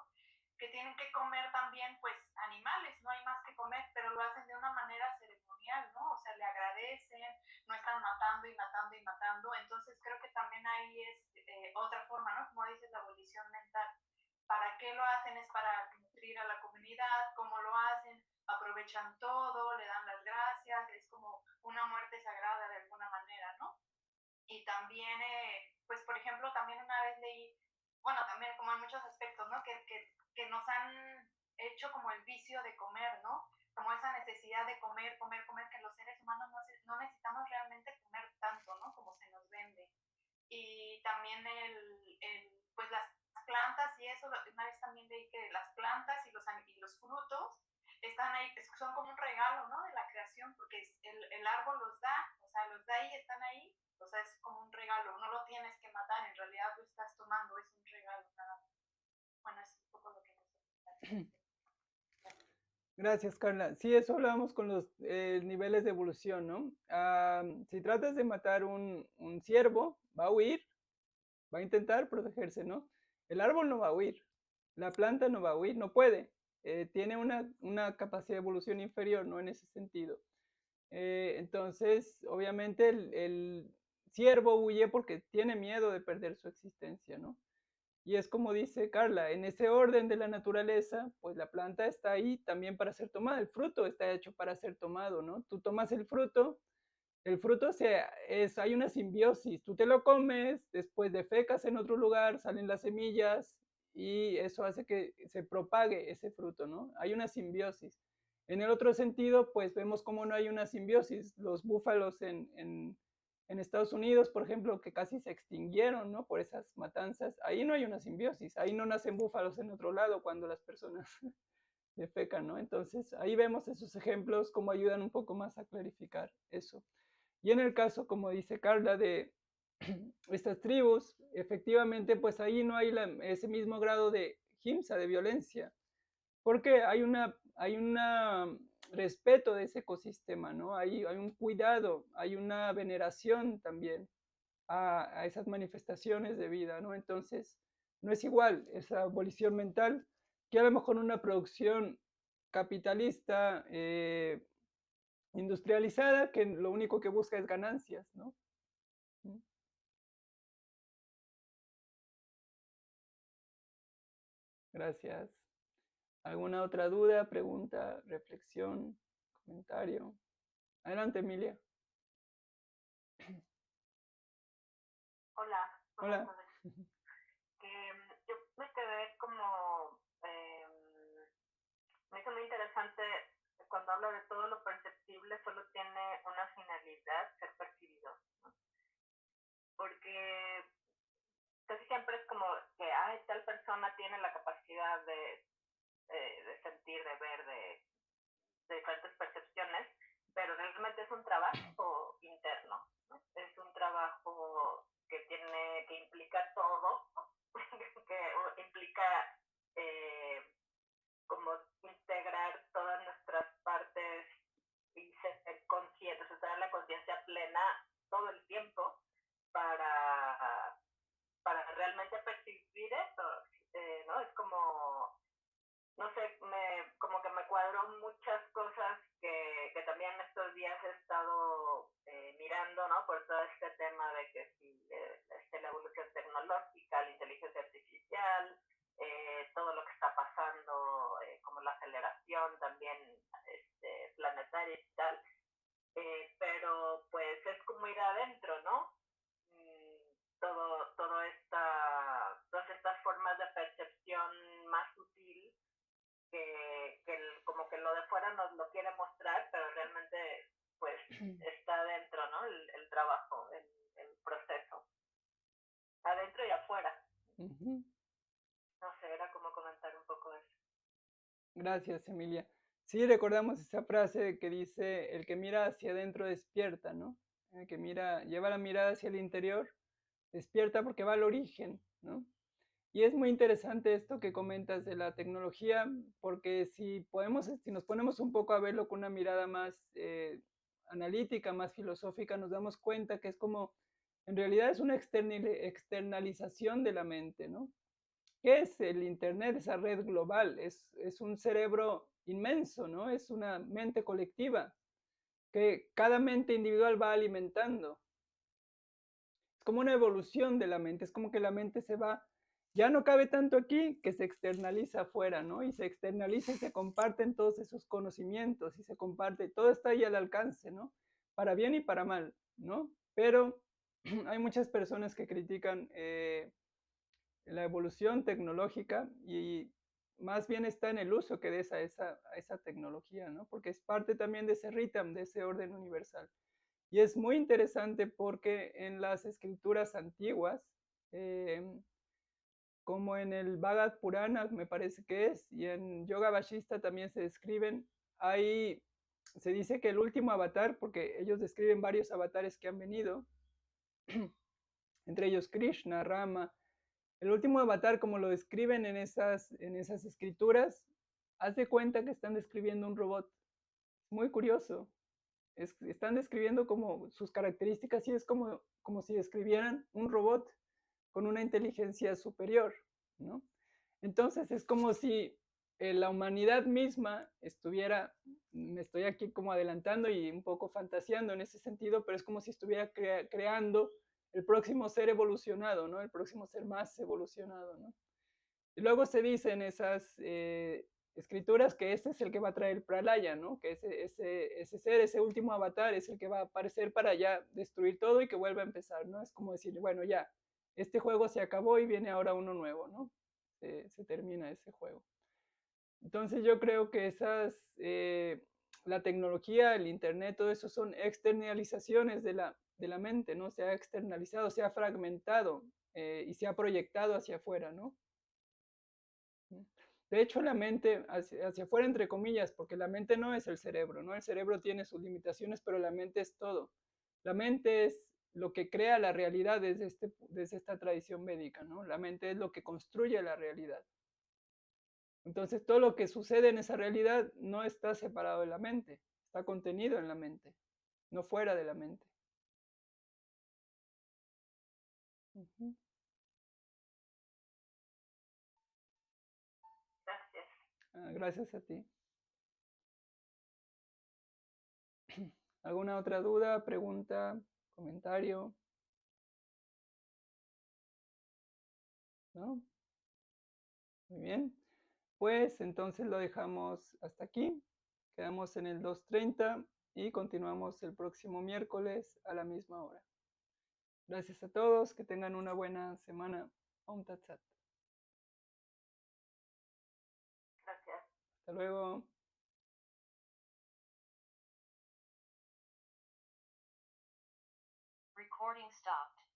S4: que tienen que comer también pues animales, no hay más que comer, pero lo hacen de una manera ceremonial, ¿no? O sea, le agradecen, no están matando y matando y matando, entonces creo que también ahí es otra forma, ¿no? Como dices, la abolición mental. ¿Para qué lo hacen? Es para nutrir a la comunidad, ¿cómo lo hacen? Aprovechan todo, le dan las gracias, es como una muerte sagrada de alguna manera, ¿no? Y también, pues por ejemplo, también una vez leí, bueno, también como en muchos aspectos, ¿no? Que nos han hecho como el vicio de comer, ¿no? Como esa necesidad de comer, comer, comer, que los seres humanos no necesitamos realmente comer tanto, ¿no? Como se nos vende. Y también pues las plantas y eso, una vez también leí que las plantas y los frutos están ahí, son como un regalo, ¿no? De la creación, porque el árbol los da, o sea, los da y están ahí, o sea, es como un regalo, no lo tienes que matar, en realidad lo estás tomando, es un regalo nada más. Bueno, es un poco lo que nos
S1: Gracias, Carla. Sí, eso hablábamos con los niveles de evolución, ¿no? Si tratas de matar un ciervo, va a huir, va a intentar protegerse, ¿no? El árbol no va a huir, la planta no va a huir, no puede. Tiene una capacidad de evolución inferior, ¿no? En ese sentido. Entonces, obviamente, el ciervo huye porque tiene miedo de perder su existencia, ¿no? Y es como dice Carla, en ese orden de la naturaleza, pues la planta está ahí también para ser tomada, el fruto está hecho para ser tomado, ¿no? Tú tomas el fruto hay una simbiosis, tú te lo comes, después defecas en otro lugar, salen las semillas y eso hace que se propague ese fruto, ¿no? Hay una simbiosis. En el otro sentido, pues vemos cómo no hay una simbiosis. Los búfalos en Estados Unidos, por ejemplo, que casi se extinguieron, ¿no? Por esas matanzas, ahí no hay una simbiosis, ahí no nacen búfalos en otro lado cuando las personas defecan, ¿no? Entonces, ahí vemos esos ejemplos como ayudan un poco más a clarificar eso. Y en el caso, como dice Carla, de estas tribus, efectivamente, pues ahí no hay ese mismo grado de himsa, de violencia, porque hay un respeto de ese ecosistema, ¿no? Hay un cuidado, hay una veneración también a esas manifestaciones de vida, ¿no? Entonces, no es igual esa abolición mental que a lo mejor una producción capitalista industrializada que lo único que busca es ganancias, ¿no? Gracias. ¿Alguna otra duda, pregunta, reflexión, comentario? Adelante, Emilia.
S5: Hola.
S1: Hola.
S5: Yo me quedé como, me hizo muy interesante cuando habla de todo lo perceptible, solo tiene una finalidad, ser percibido, ¿no? Porque casi siempre es como que, tal persona tiene la capacidad de sentir, de ver, de diferentes percepciones, pero realmente es un trabajo interno, ¿no? Es un trabajo que implica todo, que implica como integrar todas nuestras partes y ser conscientes, o sea, tener la conciencia plena todo el tiempo para, para realmente percibir eso, ¿no? Es como no sé, como que me cuadró muchas cosas que también estos días he estado mirando, ¿no? Por todo este tema de que si la evolución tecnológica, la inteligencia artificial, todo lo que está pasando, como la aceleración también planetaria y tal, pero pues es como ir adentro, ¿no? Todas estas formas de percepción más sutil como que lo de fuera nos lo quiere mostrar, pero realmente pues está adentro, ¿no? El trabajo, el proceso, adentro y afuera.
S1: Ujú.
S5: No sé, era como comentar un poco eso.
S1: Gracias, Emilia. Sí, recordamos esa frase que dice, el que mira hacia adentro despierta, ¿no? El que lleva la mirada hacia el interior, despierta porque va al origen, ¿no? Y es muy interesante esto que comentas de la tecnología, porque si nos ponemos un poco a verlo con una mirada más analítica, más filosófica, nos damos cuenta que es como, en realidad es una externalización de la mente, ¿no? ¿Qué es el Internet? Esa red global, es un cerebro inmenso, ¿no? Es una mente colectiva que cada mente individual va alimentando. Es como una evolución de la mente, es como que la mente se va, ya no cabe tanto aquí, que se externaliza afuera, ¿no? Y se externaliza y se comparten todos esos conocimientos y se comparte, todo está ahí al alcance, ¿no? Para bien y para mal, ¿no? Pero hay muchas personas que critican la evolución tecnológica y más bien está en el uso que des a esa tecnología, ¿no? Porque es parte también de ese ritam, de ese orden universal. Y es muy interesante porque en las escrituras antiguas, como en el Bhagavad Purana, me parece que es, y en Yoga Vashista también se describen, se dice que el último avatar, porque ellos describen varios avatares que han venido, entre ellos Krishna, Rama, el último avatar, como lo describen en esas escrituras, haz de cuenta que están describiendo un robot. Es muy curioso. Están describiendo como sus características y es como si describieran un robot con una inteligencia superior, ¿no? Entonces es como si la humanidad misma me estoy aquí como adelantando y un poco fantaseando en ese sentido, pero es como si estuviera creando el próximo ser evolucionado, ¿no? El próximo ser más evolucionado, ¿no? Y luego se dice en esas escrituras que ese es el que va a traer el pralaya, ¿no? Que ese ser, ese último avatar es el que va a aparecer para ya destruir todo y que vuelva a empezar, ¿no? Es como decir, bueno, ya, este juego se acabó y viene ahora uno nuevo, ¿no? Se termina ese juego. Entonces yo creo que la tecnología, el internet, todo eso son externalizaciones de la mente, ¿no? Se ha externalizado, se ha fragmentado y se ha proyectado hacia afuera, ¿no? De hecho, la mente, hacia afuera, entre comillas, porque la mente no es el cerebro, ¿no? El cerebro tiene sus limitaciones, pero la mente es todo. La mente es lo que crea la realidad desde esta tradición védica, ¿no? La mente es lo que construye la realidad. Entonces, todo lo que sucede en esa realidad no está separado de la mente, está contenido en la mente, no fuera de la mente. Uh-huh.
S5: Gracias.
S1: Gracias a ti. ¿Alguna otra duda, pregunta, comentario? ¿No? Muy bien. Pues entonces lo dejamos hasta aquí. Quedamos en el 2:30 y continuamos el próximo miércoles a la misma hora. Gracias a todos, que tengan una buena semana. Om Tat Sat.
S5: Gracias.
S1: Hasta luego.
S6: Recording stopped.